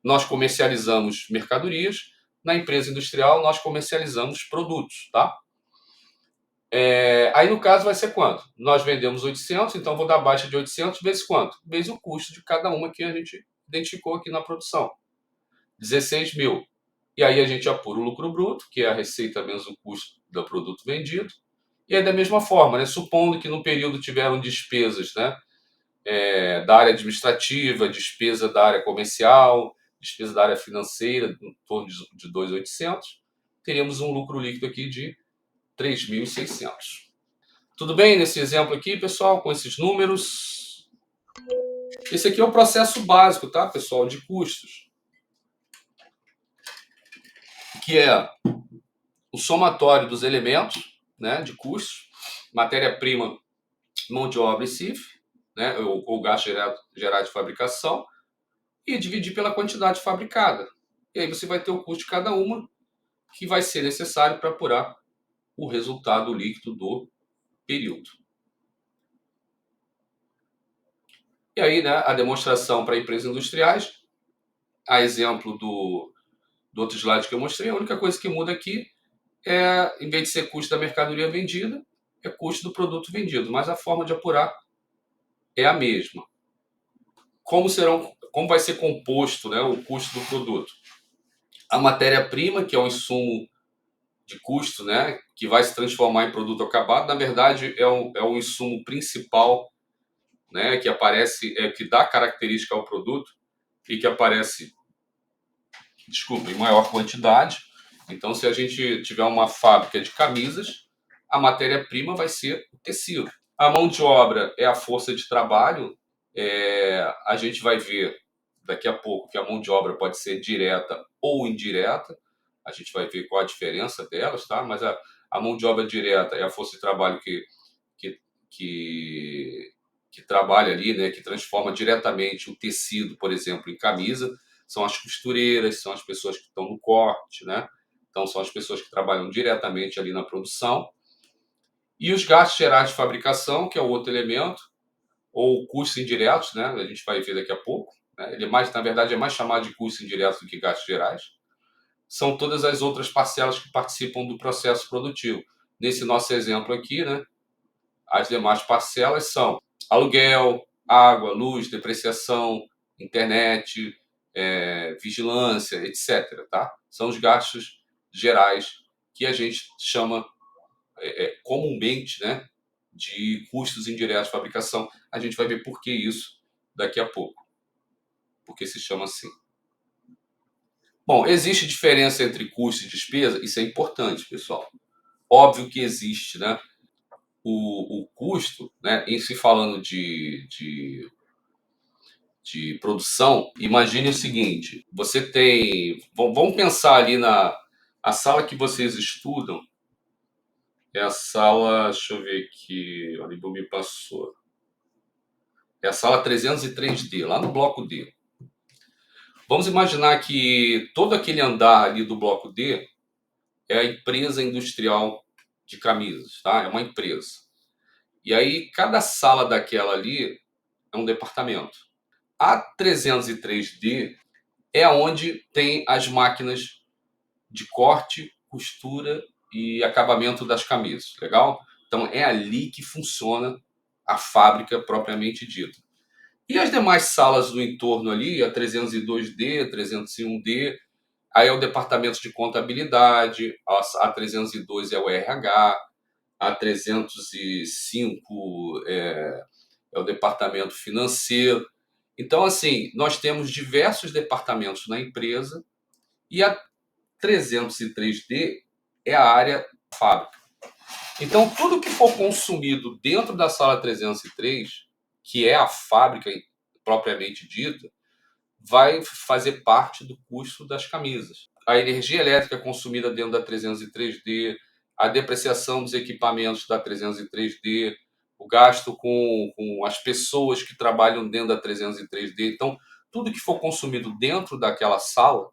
nós comercializamos mercadorias, na empresa industrial, nós comercializamos produtos, tá? Aí, no caso, vai ser quanto? Nós vendemos 800, então vou dar baixa de 800 vezes quanto? Vezes o custo de cada uma que a gente identificou aqui na produção. 16 mil. E aí a gente apura o lucro bruto, que é a receita menos o custo do produto vendido. E aí, da mesma forma, né, supondo que no período tiveram despesas, né, da área administrativa, despesa da área comercial, despesa da área financeira, em torno de 2.800, teríamos um lucro líquido aqui de 3.600. Tudo bem nesse exemplo aqui, pessoal, com esses números? Esse aqui é o processo básico, tá, pessoal, de custos, que é o somatório dos elementos, né, de custos, matéria-prima, mão de obra e CIF, né, ou gasto gerado de fabricação, e dividir pela quantidade fabricada. E aí você vai ter o custo de cada uma, que vai ser necessário para apurar o resultado líquido do período. E aí, né, a demonstração para empresas industriais, a exemplo do outro slide que eu mostrei, a única coisa que muda aqui é, em vez de ser custo da mercadoria vendida, é custo do produto vendido, mas a forma de apurar é a mesma. Como vai ser composto, né, o custo do produto? A matéria-prima, que é o insumo de custo, né, que vai se transformar em produto acabado, na verdade é o insumo principal, né, que aparece, que dá característica ao produto e que aparece, desculpa, em maior quantidade. Então, se a gente tiver uma fábrica de camisas, a matéria-prima vai ser o tecido. A mão de obra é a força de trabalho. A gente vai ver daqui a pouco que a mão de obra pode ser direta ou indireta. A gente vai ver qual a diferença delas, tá? Mas a mão de obra direta é a força de trabalho que, que, que trabalha ali, né? Que transforma diretamente o tecido, por exemplo, em camisa. São as costureiras, são as pessoas que estão no corte, né? Então, são as pessoas que trabalham diretamente ali na produção. E os gastos gerais de fabricação, que é o outro elemento, ou custos indiretos, né? A gente vai ver daqui a pouco. Né? Ele na verdade, é mais chamado de custos indiretos do que gastos gerais. São todas as outras parcelas que participam do processo produtivo. Nesse nosso exemplo aqui, né? As demais parcelas são aluguel, água, luz, depreciação, internet, vigilância, etc. Tá? São os gastos gerais que a gente chama comumente, né, de custos indiretos de fabricação. A gente vai ver por que isso daqui a pouco, porque se chama assim. Bom, existe diferença entre custo e despesa? Isso é importante, pessoal. Óbvio que existe, né? O custo, né, em se falando de produção, imagine o seguinte: você tem. Vamos pensar ali na a sala que vocês estudam, é a sala. Deixa eu ver aqui, o Alibu me passou. É a sala 303D, lá no bloco D. Vamos imaginar que todo aquele andar ali do bloco D é a empresa industrial de camisas, tá? É uma empresa. E aí, cada sala daquela ali é um departamento. A 303D é onde tem as máquinas de corte, costura e acabamento das camisas, legal? Então, é ali que funciona a fábrica propriamente dita. E as demais salas do entorno ali, a 302D, 301D, aí é o departamento de contabilidade, a 302 é o RH, a 305 é o departamento financeiro. Então, assim, nós temos diversos departamentos na empresa e a 303D é a área fábrica. Então, tudo que for consumido dentro da sala 303, que é a fábrica propriamente dita, vai fazer parte do custo das camisas. A energia elétrica consumida dentro da 303D, a depreciação dos equipamentos da 303D, o gasto com as pessoas que trabalham dentro da 303D. Então, tudo que for consumido dentro daquela sala,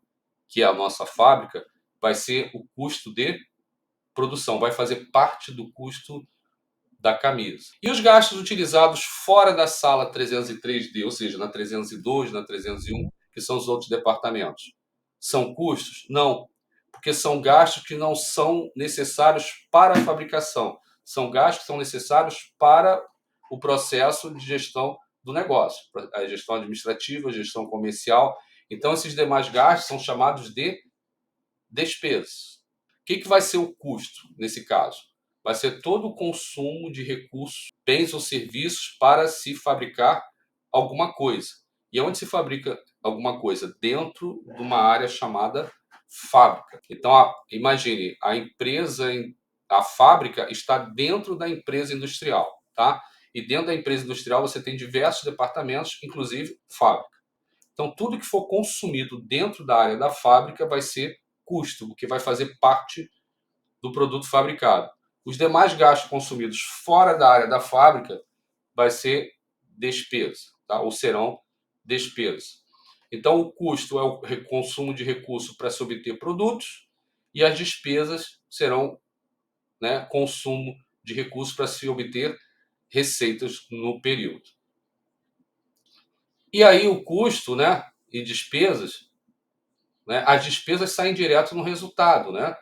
que é a nossa fábrica, vai ser o custo de produção, vai fazer parte do custo da camisa. E os gastos utilizados fora da sala 303D, ou seja, na 302, na 301, que são os outros departamentos, são custos? Não, porque são gastos que não são necessários para a fabricação, são gastos que são necessários para o processo de gestão do negócio, a gestão administrativa, a gestão comercial. Então, esses demais gastos são chamados de despesas. O que vai ser o custo nesse caso? Vai ser todo o consumo de recursos, bens ou serviços para se fabricar alguma coisa. E onde se fabrica alguma coisa? Dentro de uma área chamada fábrica. Então, imagine, a fábrica está dentro da empresa industrial, tá? E dentro da empresa industrial você tem diversos departamentos, inclusive fábrica. Então, tudo que for consumido dentro da área da fábrica vai ser custo, o que vai fazer parte do produto fabricado. Os demais gastos consumidos fora da área da fábrica vai ser despesa, tá? Ou serão despesas. Então, o custo é o consumo de recurso para se obter produtos e as despesas serão, né, consumo de recursos para se obter receitas no período. E aí o custo, né, e despesas, né, as despesas saem direto no resultado, né?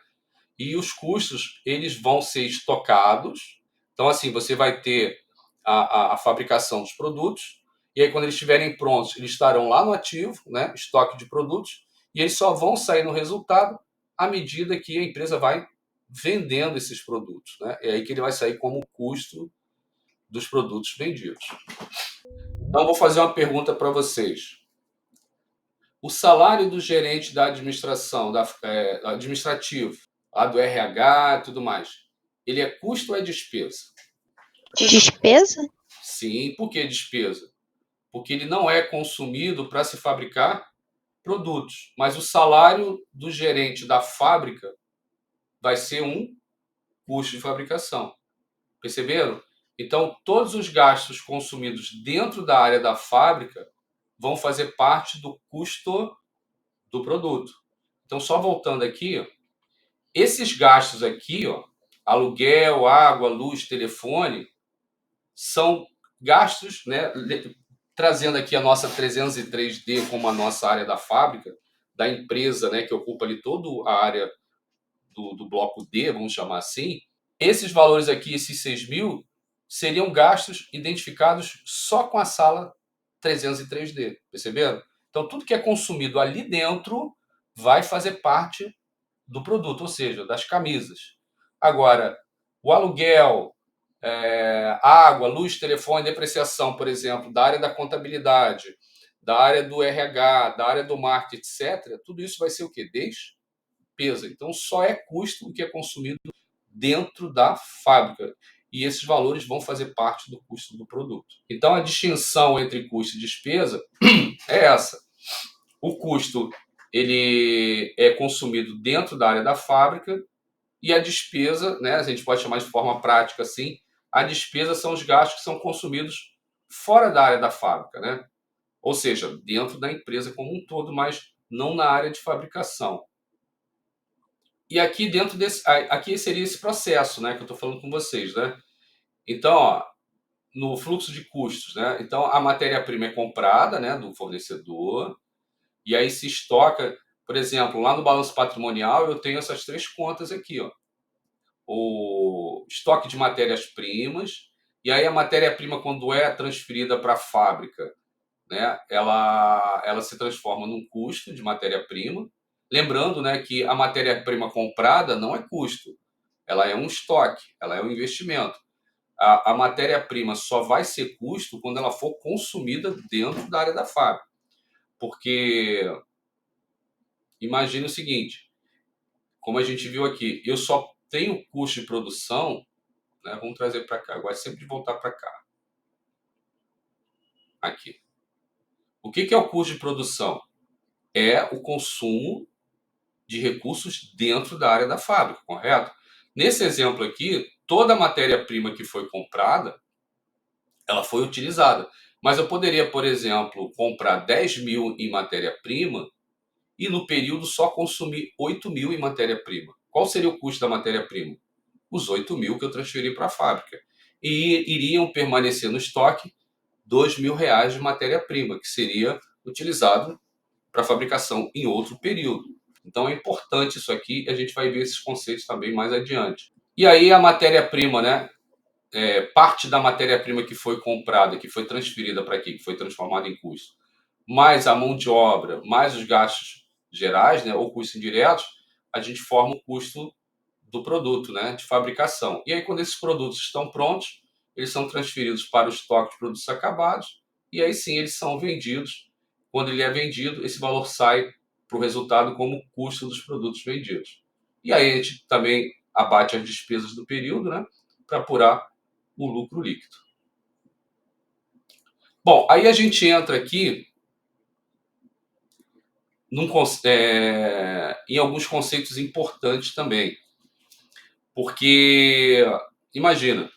E os custos eles vão ser estocados. Então, assim, você vai ter a fabricação dos produtos, e aí, quando eles estiverem prontos, eles estarão lá no ativo, né, estoque de produtos, e eles só vão sair no resultado à medida que a empresa vai vendendo esses produtos. Né? É aí que ele vai sair como custo dos produtos vendidos. Então, eu vou fazer uma pergunta para vocês. O salário do gerente da administração, administrativo, lá do RH e tudo mais, ele é custo ou é despesa? Despesa? Sim, por que despesa? Porque ele não é consumido para se fabricar produtos, mas o salário do gerente da fábrica vai ser um custo de fabricação. Perceberam? Então, todos os gastos consumidos dentro da área da fábrica vão fazer parte do custo do produto. Então, só voltando aqui, ó, esses gastos aqui, ó, aluguel, água, luz, telefone, são gastos, né, trazendo aqui a nossa 303D como a nossa área da fábrica, da empresa, né, que ocupa ali toda a área do bloco D, vamos chamar assim. Esses valores aqui, esses 6.000, seriam gastos identificados só com a sala 303D, perceberam? Então, tudo que é consumido ali dentro vai fazer parte do produto, ou seja, das camisas. Agora, o aluguel, água, luz, telefone, depreciação, por exemplo, da área da contabilidade, da área do RH, da área do marketing, etc., tudo isso vai ser o quê? Despesa. Então, só é custo o que é consumido dentro da fábrica. E esses valores vão fazer parte do custo do produto. Então, a distinção entre custo e despesa é essa. O custo ele é consumido dentro da área da fábrica e a despesa, né, a gente pode chamar de forma prática assim, a despesa são os gastos que são consumidos fora da área da fábrica, né? Ou seja, dentro da empresa como um todo, mas não na área de fabricação. E aqui dentro aqui seria esse processo, né, que eu estou falando com vocês, né? Então, ó, no fluxo de custos, né? Então a matéria-prima é comprada, né, do fornecedor e aí se estoca, por exemplo, lá no balanço patrimonial eu tenho essas três contas aqui, ó. O estoque de matérias-primas, e aí a matéria-prima, quando é transferida para a fábrica, né, ela se transforma num custo de matéria-prima. Lembrando, né, que a matéria-prima comprada não é custo, ela é um estoque, ela é um investimento. A matéria-prima só vai ser custo quando ela for consumida dentro da área da fábrica. Porque imagine o seguinte, como a gente viu aqui, eu só tenho custo de produção, né? Vamos trazer para cá. Agora é sempre de voltar para cá. Aqui. O que é o custo de produção? É o consumo de recursos dentro da área da fábrica, correto? Nesse exemplo aqui, toda a matéria-prima que foi comprada, ela foi utilizada. Mas eu poderia, por exemplo, comprar 10.000 em matéria-prima e no período só consumir 8.000 em matéria-prima. Qual seria o custo da matéria-prima? Os 8.000 que eu transferi para a fábrica. E iriam permanecer no estoque R$ 2.000 de matéria-prima, que seria utilizado para fabricação em outro período. Então é importante isso aqui e a gente vai ver esses conceitos também mais adiante. E aí a matéria-prima, né? Parte da matéria-prima que foi comprada, que foi transferida para aqui, que foi transformada em custo, mais a mão de obra, mais os gastos gerais, né, ou custos indiretos, a gente forma o custo do produto, né, de fabricação. E aí, quando esses produtos estão prontos, eles são transferidos para o estoque de produtos acabados e aí sim eles são vendidos. Quando ele é vendido, esse valor sai para o resultado como custo dos produtos vendidos. E aí a gente também abate as despesas do período, né, para apurar o lucro líquido. Bom, aí a gente entra aqui em alguns conceitos importantes também. Porque, imagina,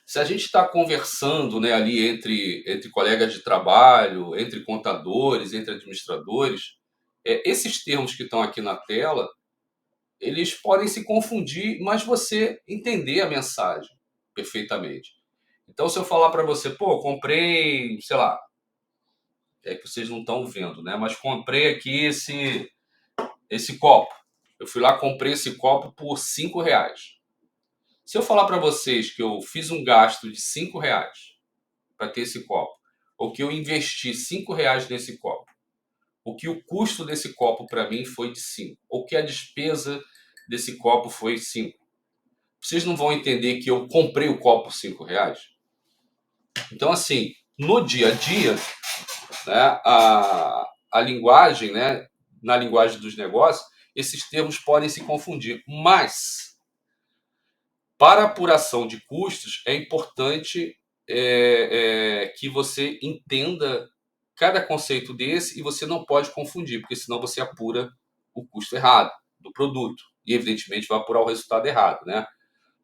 se a gente está conversando, né, ali entre colegas de trabalho, entre contadores, entre administradores, esses termos que estão aqui na tela, eles podem se confundir, mas você entender a mensagem perfeitamente. Então, se eu falar para você, pô, comprei, sei lá, é que vocês não estão vendo, né? Mas comprei aqui esse copo. Eu fui lá, comprei esse copo por R$ 5. Se eu falar para vocês que eu fiz um gasto de R$ 5 para ter esse copo, ou que eu investi R$ 5 nesse copo, ou que o custo desse copo para mim foi de 5, ou que a despesa desse copo foi 5, vocês não vão entender que eu comprei o copo por R$ 5. Então, assim, no dia a dia, né, a linguagem, né, na linguagem dos negócios, esses termos podem se confundir. Mas Para apuração de custos, é importante que você entenda cada conceito desse e você não pode confundir, porque senão você apura o custo errado do produto e, evidentemente, vai apurar o resultado errado, né?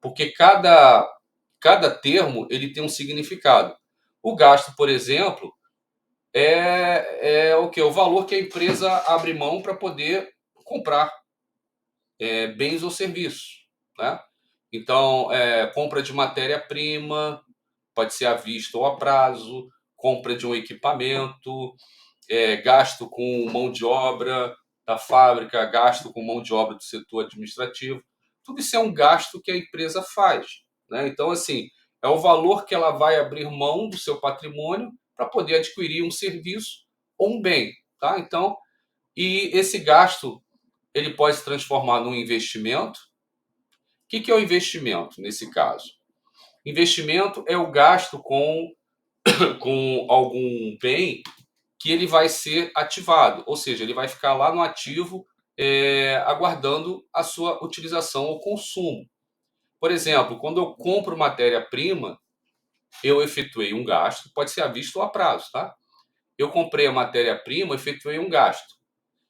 Porque cada termo ele tem um significado. O gasto, por exemplo, é o que? O valor que a empresa abre mão para poder comprar bens ou serviços, né? Então, compra de matéria-prima, pode ser à vista ou a prazo, compra de um equipamento, gasto com mão de obra da fábrica, gasto com mão de obra do setor administrativo. Tudo isso é um gasto que a empresa faz, né? Então, assim, é o valor que ela vai abrir mão do seu patrimônio para poder adquirir um serviço ou um bem, tá? Então, e esse gasto ele pode se transformar num investimento. O que é o investimento nesse caso? Investimento é o gasto com algum bem que ele vai ser ativado, ou seja, ele vai ficar lá no ativo aguardando a sua utilização ou consumo. Por exemplo, quando eu compro matéria-prima, eu efetuei um gasto, pode ser à vista ou a prazo, tá? Eu comprei a matéria-prima, efetuei um gasto.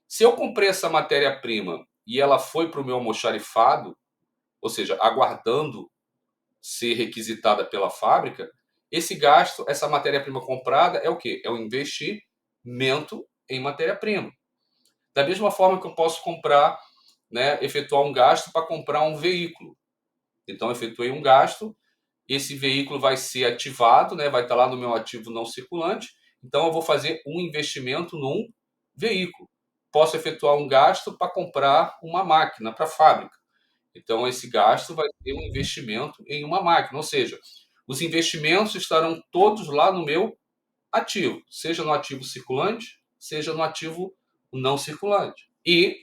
Se eu comprei essa matéria-prima e ela foi para o meu almoxarifado, ou seja, aguardando ser requisitada pela fábrica, esse gasto, essa matéria-prima comprada é o quê? É um investimento em matéria-prima. Da mesma forma que eu posso comprar, né, efetuar um gasto para comprar um veículo. Então, eu efetuei um gasto, esse veículo vai ser ativado, né, vai estar lá no meu ativo não circulante, então eu vou fazer um investimento num veículo. Posso efetuar um gasto para comprar uma máquina para a fábrica. Então, esse gasto vai ter um investimento em uma máquina, ou seja, os investimentos estarão todos lá no meu ativo, seja no ativo circulante, seja no ativo não circulante. E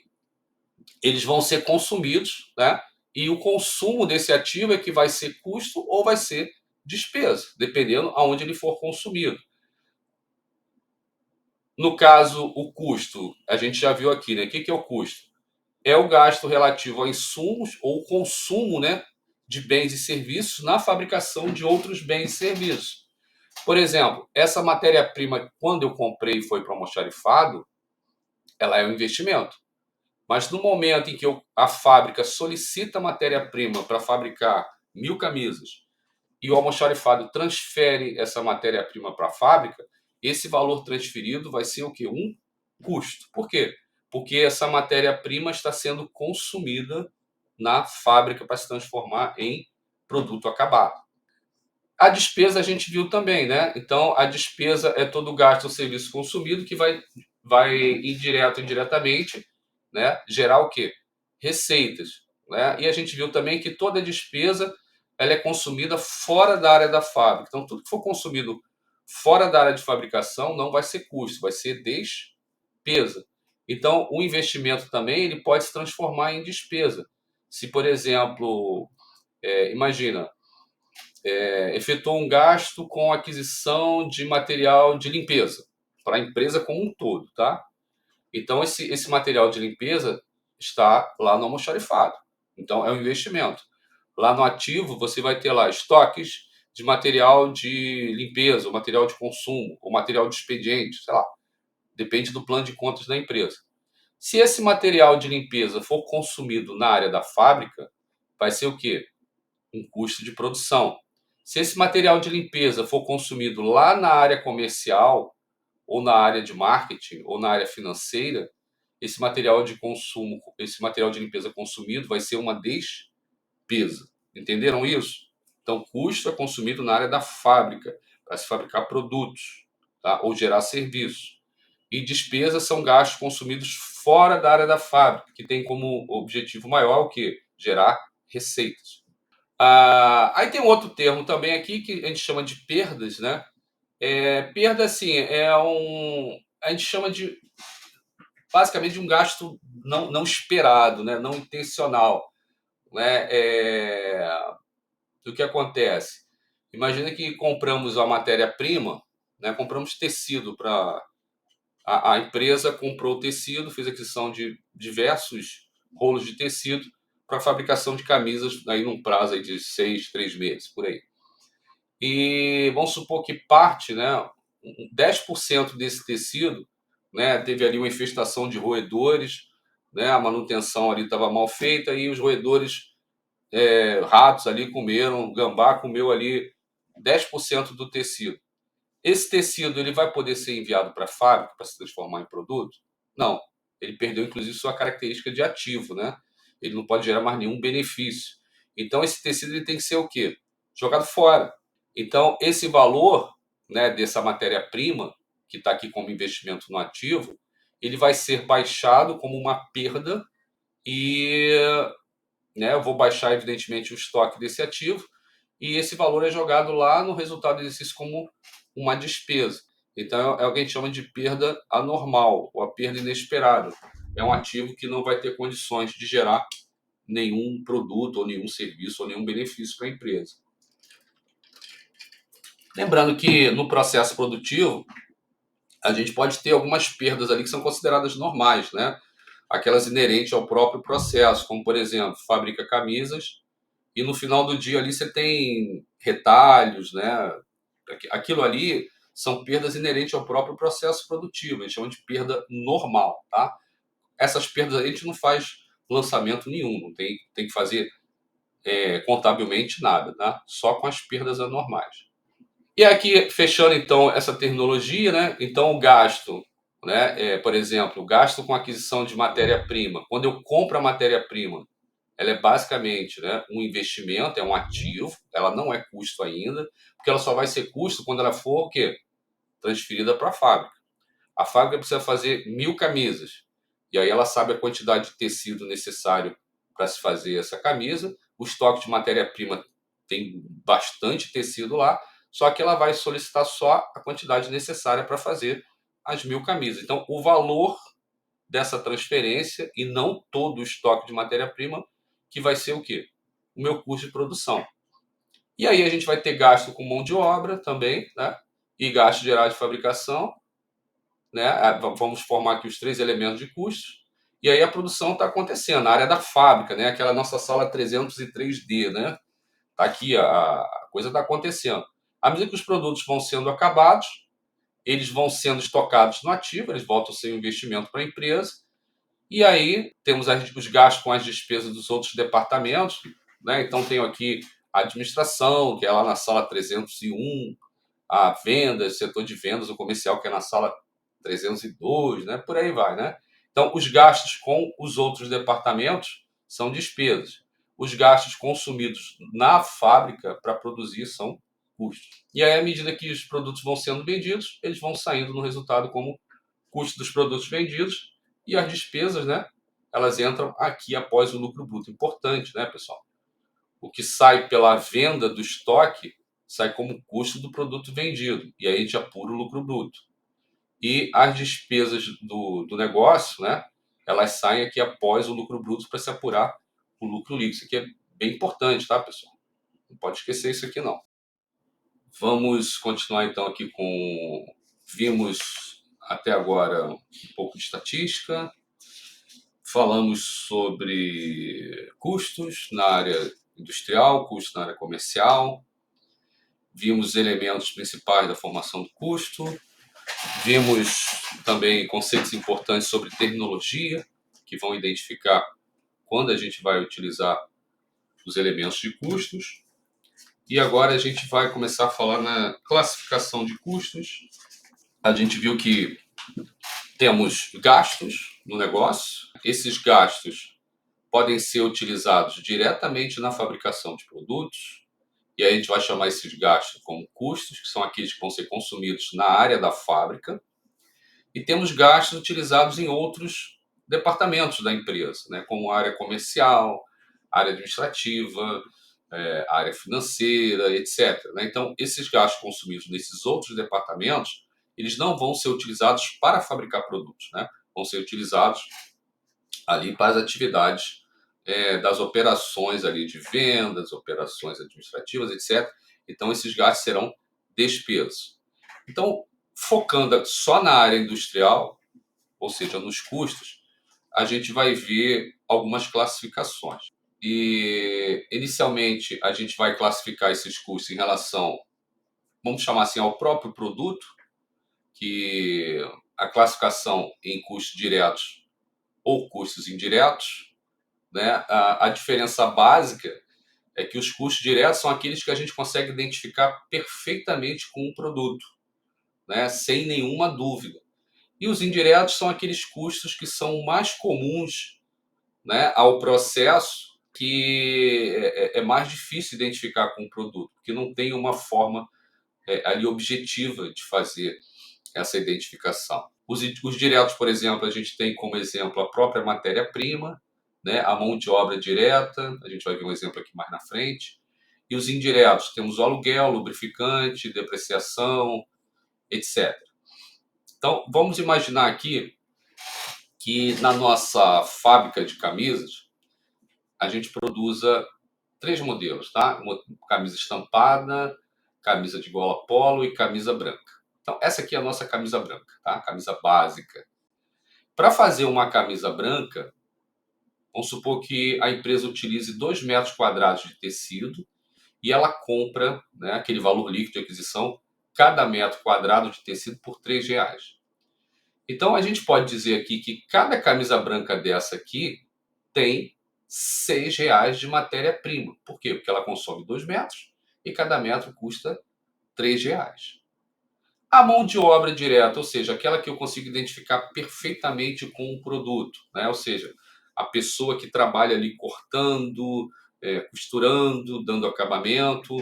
eles vão ser consumidos, né? E o consumo desse ativo é que vai ser custo ou vai ser despesa, dependendo aonde ele for consumido. No caso, o custo, a gente já viu aqui, né? O que é o custo? É o gasto relativo a insumos ou consumo, né, de bens e serviços na fabricação de outros bens e serviços. Por exemplo, essa matéria-prima, quando eu comprei e foi para o almoxarifado, ela é um investimento. Mas no momento em que a fábrica solicita matéria-prima para fabricar 1.000 camisas e o almoxarifado transfere essa matéria-prima para a fábrica, esse valor transferido vai ser o quê? Um custo. Por quê? Porque essa matéria-prima está sendo consumida na fábrica para se transformar em produto acabado. A despesa a gente viu também, né? Então, a despesa é todo o gasto ou serviço consumido que vai indireto ou indiretamente, né, gerar o quê? Receitas, né? E a gente viu também que toda despesa ela é consumida fora da área da fábrica. Então, tudo que for consumido fora da área de fabricação não vai ser custo, vai ser despesa. Então, o investimento também ele pode se transformar em despesa. Se, por exemplo, imagina, efetuou um gasto com aquisição de material de limpeza para a empresa como um todo, tá? Então, esse material de limpeza está lá no almoxarifado. Então, é um investimento. Lá no ativo, você vai ter lá estoques de material de limpeza, ou material de consumo, ou material de expediente, sei lá. Depende do plano de contas da empresa. Se esse material de limpeza for consumido na área da fábrica, vai ser o quê? Um custo de produção. Se esse material de limpeza for consumido lá na área comercial, ou na área de marketing, ou na área financeira, esse material de consumo, esse material de limpeza consumido vai ser uma despesa. Entenderam isso? Então, custo é consumido na área da fábrica, para se fabricar produtos, tá? Ou gerar serviços. E despesas são gastos consumidos fora da área da fábrica, que tem como objetivo maior o quê? Gerar receitas. Aí tem um outro termo também aqui que a gente chama de perdas, né? Perda, assim, a gente chama de basicamente de um gasto não esperado, né? Não intencional, né? O que acontece? Imagina que compramos a matéria-prima, né? Compramos tecido para a empresa comprou o tecido, fez aquisição de diversos rolos de tecido para fabricação de camisas aí num prazo aí de 3 meses, por aí. E vamos supor que parte, né, 10% desse tecido, né, teve ali uma infestação de roedores, né, a manutenção ali estava mal feita e os roedores, ratos ali comeram, o gambá comeu ali 10% do tecido. Esse tecido ele vai poder ser enviado para a fábrica para se transformar em produto? Não. Ele perdeu, inclusive, sua característica de ativo, né? Ele não pode gerar mais nenhum benefício. Então, esse tecido ele tem que ser o quê? Jogado fora. Então, esse valor, né, dessa matéria-prima, que está aqui como investimento no ativo, ele vai ser baixado como uma perda e, né, eu vou baixar, evidentemente, o estoque desse ativo e esse valor é jogado lá no resultado do exercício como uma despesa. Então, é o que a gente chama de perda anormal ou a perda inesperada. É um ativo que não vai ter condições de gerar nenhum produto ou nenhum serviço ou nenhum benefício para a empresa. Lembrando que no processo produtivo, a gente pode ter algumas perdas ali que são consideradas normais, né? Aquelas inerentes ao próprio processo, como, por exemplo, fabrica camisas e no final do dia ali você tem retalhos, né? Aquilo ali são perdas inerentes ao próprio processo produtivo, a gente chama de perda normal, tá? Essas perdas a gente não faz lançamento nenhum, não tem que fazer contabilmente nada, tá? Só com as perdas anormais. E aqui, fechando então essa terminologia, né? Então o gasto, né? Por exemplo, o gasto com aquisição de matéria-prima. Quando eu compro a matéria-prima, ela é basicamente, né, um investimento, é um ativo, ela não é custo ainda, porque ela só vai ser custo quando ela for o quê? Transferida para a fábrica. A fábrica precisa fazer 1.000 camisas. E aí ela sabe a quantidade de tecido necessário para se fazer essa camisa. O estoque de matéria-prima tem bastante tecido lá, só que ela vai solicitar só a quantidade necessária para fazer as 1.000 camisas. Então, o valor dessa transferência e não todo o estoque de matéria-prima, que vai ser o quê? O meu custo de produção. E aí a gente vai ter gasto com mão de obra também, né? E gasto geral de fabricação, né? Vamos formar aqui os 3 elementos de custos. E aí a produção está acontecendo, na área da fábrica, né? Aquela nossa sala 303D, né? Tá aqui, a coisa está acontecendo. À medida que os produtos vão sendo acabados, eles vão sendo estocados no ativo, eles voltam a ser um investimento para a empresa. E aí temos os gastos com as despesas dos outros departamentos, né? Então tenho aqui a administração, que é lá na sala 301, a vendas, setor de vendas, o comercial, que é na sala 302, né? Por aí vai, né? Então, os gastos com os outros departamentos são despesas. Os gastos consumidos na fábrica para produzir são custos. E aí, à medida que os produtos vão sendo vendidos, eles vão saindo no resultado como custo dos produtos vendidos e as despesas, né? Elas entram aqui após o lucro bruto. Importante, né, pessoal? O que sai pela venda do estoque sai como custo do produto vendido. E aí a gente apura o lucro bruto. E as despesas do negócio, né? Elas saem aqui após o lucro bruto para se apurar o lucro líquido. Isso aqui é bem importante, tá, pessoal? Não pode esquecer isso aqui, não. Vamos continuar então aqui com. Vimos até agora um pouco de estatística, falamos sobre custos na área industrial, custos na área comercial, vimos os elementos principais da formação do custo, vimos também conceitos importantes sobre terminologia, que vão identificar quando a gente vai utilizar os elementos de custos. E agora a gente vai começar a falar na classificação de custos. A gente viu que temos gastos no negócio. Esses gastos podem ser utilizados diretamente na fabricação de produtos. E aí a gente vai chamar esses gastos como custos, que são aqueles que vão ser consumidos na área da fábrica. E temos gastos utilizados em outros departamentos da empresa, né, como a área comercial, área administrativa, área financeira, etc. Né? Então, esses gastos consumidos nesses outros departamentos, eles não vão ser utilizados para fabricar produtos, né? Vão ser utilizados ali para as atividades das operações ali de vendas, operações administrativas, etc. Então, esses gastos serão despesas. Então, focando só na área industrial, ou seja, nos custos, a gente vai ver algumas classificações. E inicialmente a gente vai classificar esses custos em relação, vamos chamar assim, ao próprio produto, que a classificação em custos diretos ou custos indiretos, né? A diferença básica é que os custos diretos são aqueles que a gente consegue identificar perfeitamente com o produto, né? Sem nenhuma dúvida. E os indiretos são aqueles custos que são mais comuns, né, ao processo, que é mais difícil identificar com o produto, porque não tem uma forma ali objetiva de fazer essa identificação. Os diretos, por exemplo, a gente tem como exemplo a própria matéria-prima, né, a mão de obra direta, a gente vai ver um exemplo aqui mais na frente. E os indiretos, temos o aluguel, lubrificante, depreciação, etc. Então, vamos imaginar aqui que na nossa fábrica de camisas, a gente produza 3 modelos, tá? Camisa estampada, camisa de gola polo e camisa branca. Então, essa aqui é a nossa camisa branca, tá? Camisa básica. Para fazer uma camisa branca, vamos supor que a empresa utilize 2 metros quadrados de tecido e ela compra, né, aquele valor líquido de aquisição, cada metro quadrado de tecido por R$ 3. Então, a gente pode dizer aqui que cada camisa branca dessa aqui tem R$ 6 de matéria-prima. Por quê? Porque ela consome 2 metros e cada metro custa R$ 3. A mão de obra direta, ou seja, aquela que eu consigo identificar perfeitamente com o produto, né? Ou seja, a pessoa que trabalha ali cortando, costurando, dando acabamento,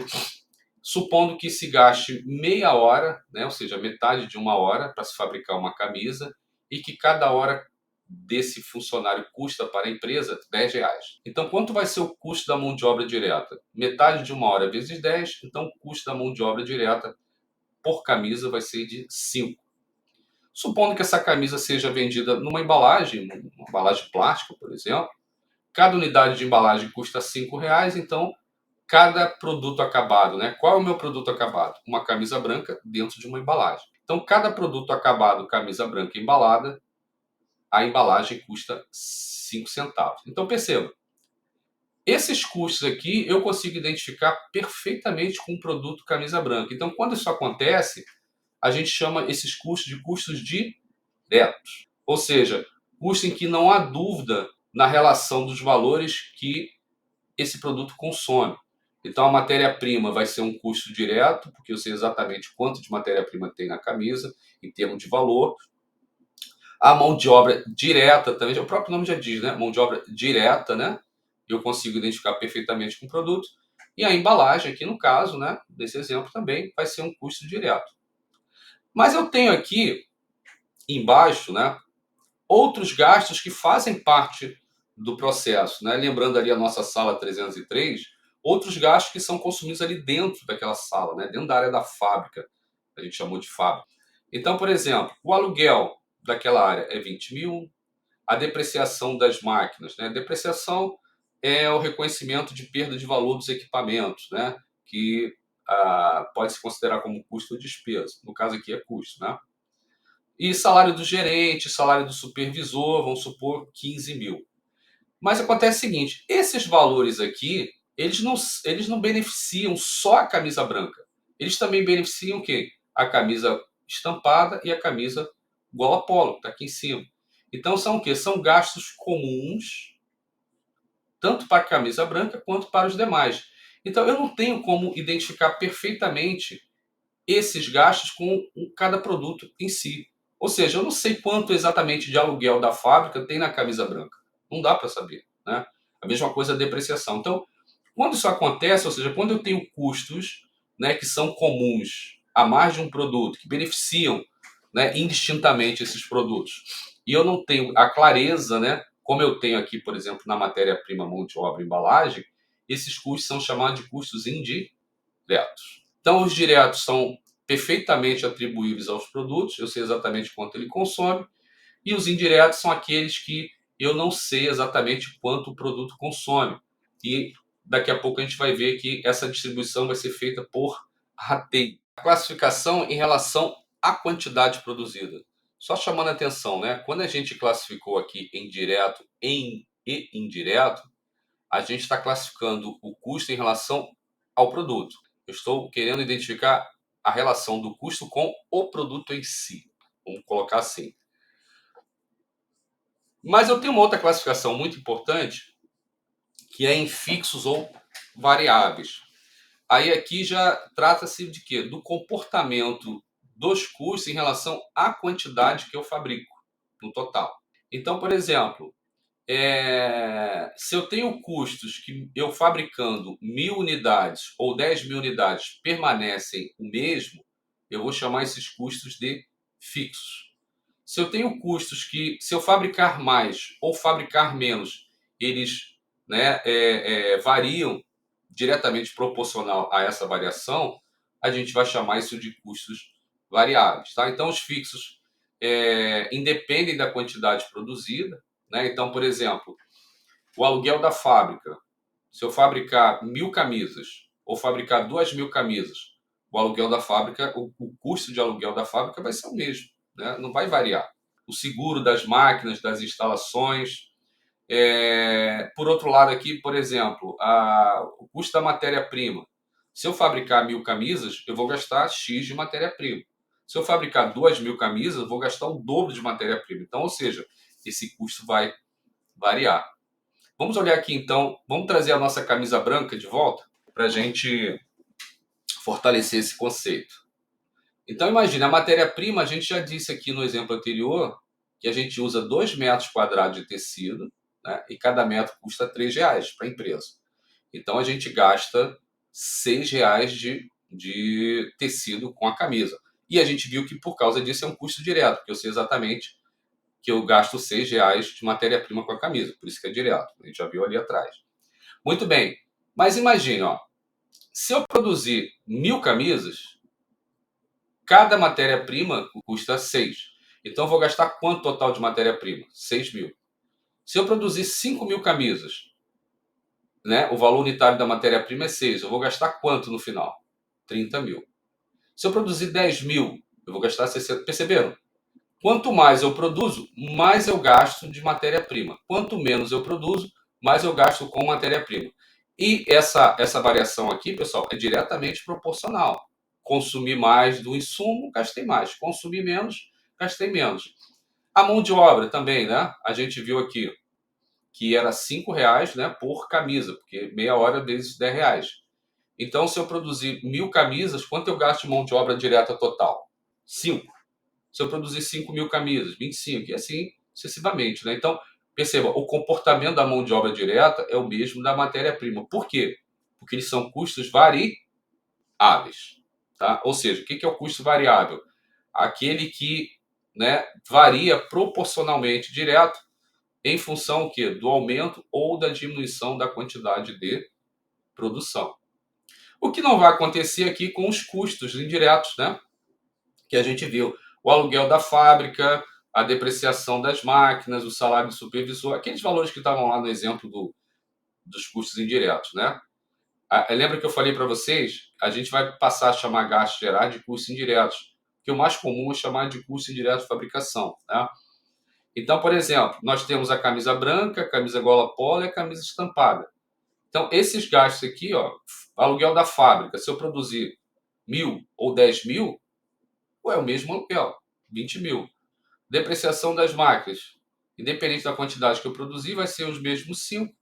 supondo que se gaste meia hora, né? Ou seja, metade de uma hora para se fabricar uma camisa e que cada hora desse funcionário custa para a empresa R$ 10. Então, quanto vai ser o custo da mão de obra direta? Metade de uma hora vezes 10, então o custo da mão de obra direta por camisa vai ser de 5. Supondo que essa camisa seja vendida numa embalagem, uma embalagem plástica, por exemplo, cada unidade de embalagem custa R$ 5, então cada produto acabado, né? Qual é o meu produto acabado? Uma camisa branca dentro de uma embalagem. Então, cada produto acabado, camisa branca embalada, a embalagem custa 5 centavos. Então, perceba, esses custos aqui eu consigo identificar perfeitamente com o produto camisa branca. Então, quando isso acontece, a gente chama esses custos de custos diretos. Ou seja, custo em que não há dúvida na relação dos valores que esse produto consome. Então, a matéria-prima vai ser um custo direto, porque eu sei exatamente quanto de matéria-prima tem na camisa, em termos de valor. A mão de obra direta também, o próprio nome já diz, né? Mão de obra direta, né? Eu consigo identificar perfeitamente com o produto. E a embalagem, aqui no caso, né? Desse exemplo também, vai ser um custo direto. Mas eu tenho aqui embaixo, né? Outros gastos que fazem parte do processo, né? Lembrando ali a nossa sala 303, outros gastos que são consumidos ali dentro daquela sala, né? Dentro da área da fábrica, a gente chamou de fábrica. Então, por exemplo, o aluguel daquela área é 20 mil, a depreciação das máquinas, né? A depreciação é o reconhecimento de perda de valor dos equipamentos, né? Que pode se considerar como custo ou despesa. No caso aqui é custo, né? E salário do gerente, salário do supervisor, vamos supor 15 mil. Mas acontece o seguinte, esses valores aqui, eles não beneficiam só a camisa branca. Eles também beneficiam o quê? A camisa estampada e a camisa gola polo, que está aqui em cima. Então são o quê? São gastos comuns, tanto para a camisa branca quanto para os demais. Então eu não tenho como identificar perfeitamente esses gastos com cada produto em si. Ou seja, eu não sei quanto exatamente de aluguel da fábrica tem na camisa branca. Não dá para saber, né? A mesma coisa a depreciação. Então, quando isso acontece, ou seja, quando eu tenho custos, né, que são comuns a mais de um produto, que beneficiam, né, indistintamente esses produtos, e eu não tenho a clareza, né, como eu tenho aqui, por exemplo, na matéria-prima, mão de obra e embalagem, esses custos são chamados de custos indiretos. Então, os diretos são perfeitamente atribuíveis aos produtos, eu sei exatamente quanto ele consome, e os indiretos são aqueles que eu não sei exatamente quanto o produto consome. E daqui a pouco a gente vai ver que essa distribuição vai ser feita por rateio. A classificação em relação à quantidade produzida. Só chamando a atenção, né? Quando a gente classificou aqui em direto e indireto, a gente está classificando o custo em relação ao produto. Eu estou querendo identificar a relação do custo com o produto em si. Vamos colocar assim. Mas eu tenho uma outra classificação muito importante, que é em fixos ou variáveis. Aí aqui já trata-se de quê? Do comportamento dos custos em relação à quantidade que eu fabrico no total. Então, por exemplo, se eu tenho custos que eu fabricando 1.000 unidades ou 10.000 unidades permanecem o mesmo, eu vou chamar esses custos de fixos. Se eu tenho custos que, se eu fabricar mais ou fabricar menos, eles, né, variam diretamente proporcional a essa variação, a gente vai chamar isso de custos variáveis. Tá? Então, os fixos independem da quantidade produzida. Né? Então, por exemplo, o aluguel da fábrica. Se eu fabricar 1.000 camisas ou fabricar 2.000 camisas, o aluguel da fábrica, o custo de aluguel da fábrica vai ser o mesmo, né? Não vai variar. O seguro das máquinas, das instalações. Por outro lado aqui, por exemplo, o custo da matéria-prima. Se eu fabricar 1.000 camisas, eu vou gastar X de matéria-prima. Se eu fabricar 2.000 camisas, eu vou gastar o dobro de matéria-prima. Então, ou seja, esse custo vai variar. Vamos olhar aqui então, vamos trazer a nossa camisa branca de volta para a gente fortalecer esse conceito. Então imagine, a matéria-prima, a gente já disse aqui no exemplo anterior, que a gente usa 2 metros quadrados de tecido, né, e cada metro custa R$3 para a empresa. Então a gente gasta R$6 de tecido com a camisa. E a gente viu que por causa disso é um custo direto, porque eu sei exatamente que eu gasto R$6 de matéria-prima com a camisa, por isso que é direto. A gente já viu ali atrás. Muito bem, mas imagine, ó, se eu produzir 1.000 camisas, cada matéria-prima custa 6. Então eu vou gastar quanto total de matéria-prima? 6.000. Se eu produzir 5.000 camisas, né, o valor unitário da matéria-prima é 6. Eu vou gastar quanto no final? 30.000. Se eu produzir 10.000, eu vou gastar 60. Perceberam? Quanto mais eu produzo, mais eu gasto de matéria-prima. Quanto menos eu produzo, mais eu gasto com matéria-prima. E essa variação aqui, pessoal, é diretamente proporcional. Consumir mais do insumo, gastei mais. Consumir menos, gastei menos. A mão de obra também, né? A gente viu aqui que era R$5, né, por camisa, porque meia hora vezes R$10. Então, se eu produzir 1.000 camisas, quanto eu gasto de mão de obra direta total? 5. Se eu produzir 5.000 camisas, 25, e assim sucessivamente. Né? Então, perceba, o comportamento da mão de obra direta é o mesmo da matéria-prima. Por quê? Porque eles são custos variáveis. Tá? Ou seja, o que é o custo variável? Aquele que, né, varia proporcionalmente direto em função o quê? Do aumento ou da diminuição da quantidade de produção. O que não vai acontecer aqui com os custos indiretos, né? Que a gente viu. O aluguel da fábrica, a depreciação das máquinas, o salário do supervisor, aqueles valores que estavam lá no exemplo dos custos indiretos, né? Lembra que eu falei para vocês? A gente vai passar a chamar gastos gerais de custos indiretos, que o mais comum é chamar de custo indireto de fabricação, né? Então, por exemplo, nós temos a camisa branca, a camisa gola polo e a camisa estampada. Então, esses gastos aqui, ó, aluguel da fábrica, se eu produzir 1.000 ou 10.000, é o mesmo aluguel, 20.000. Depreciação das máquinas, independente da quantidade que eu produzir, vai ser os mesmos 5.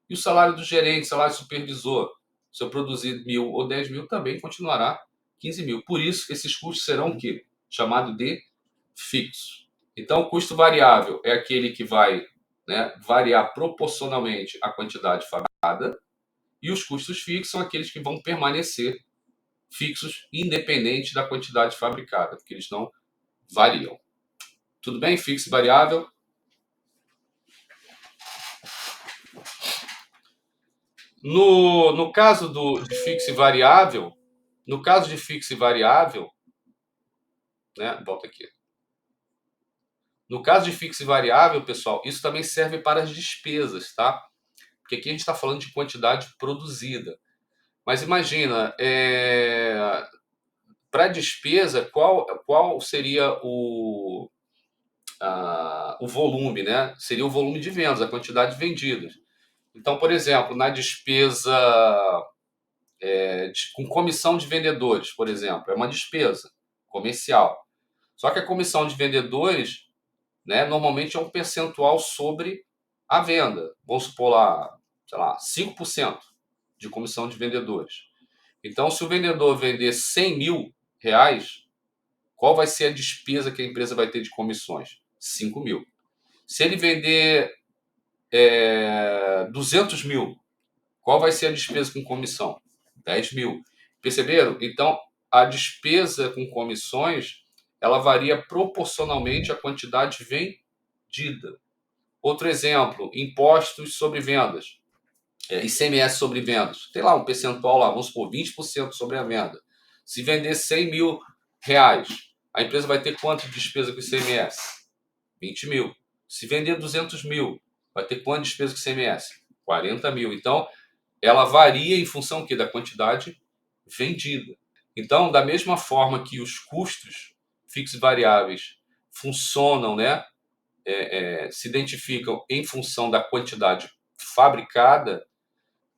E o salário do gerente, salário do supervisor, se eu produzir 1.000 ou 10.000, também continuará 15.000. Por isso, esses custos serão o quê? Chamado de fixos. Então, o custo variável é aquele que vai, né, variar proporcionalmente à quantidade fabricada, e os custos fixos são aqueles que vão permanecer fixos, independente da quantidade fabricada, porque eles não variam. Tudo bem? Fixo e variável. No caso de fixo e variável, no caso de fixo e variável, né? Volta aqui. No caso de fixo e variável, pessoal, isso também serve para as despesas, tá? Porque aqui a gente está falando de quantidade produzida. Mas imagina, para despesa, qual seria o volume, né? Seria o volume de vendas, a quantidade de vendidas. Então, por exemplo, na despesa com comissão de vendedores, por exemplo, é uma despesa comercial. Só que a comissão de vendedores, né, normalmente é um percentual sobre a venda. Vamos supor lá, sei lá, 5% de comissão de vendedores. Então, se o vendedor vender 100 mil reais, qual vai ser a despesa que a empresa vai ter de comissões? 5 mil. Se ele vender 200 mil, qual vai ser a despesa com comissão? 10 mil. Perceberam? Então, a despesa com comissões, ela varia proporcionalmente à quantidade vendida. Outro exemplo, impostos sobre vendas. ICMS sobre vendas. Tem lá um percentual lá, vamos supor, 20% sobre a venda. Se vender 100 mil reais, a empresa vai ter quanto de despesa com ICMS? 20 mil. Se vender 200 mil, vai ter quanto de despesa com ICMS? 40 mil. Então, ela varia em função quê? Da quantidade vendida. Então, da mesma forma que os custos fixos e variáveis funcionam, né, se identificam em função da quantidade fabricada,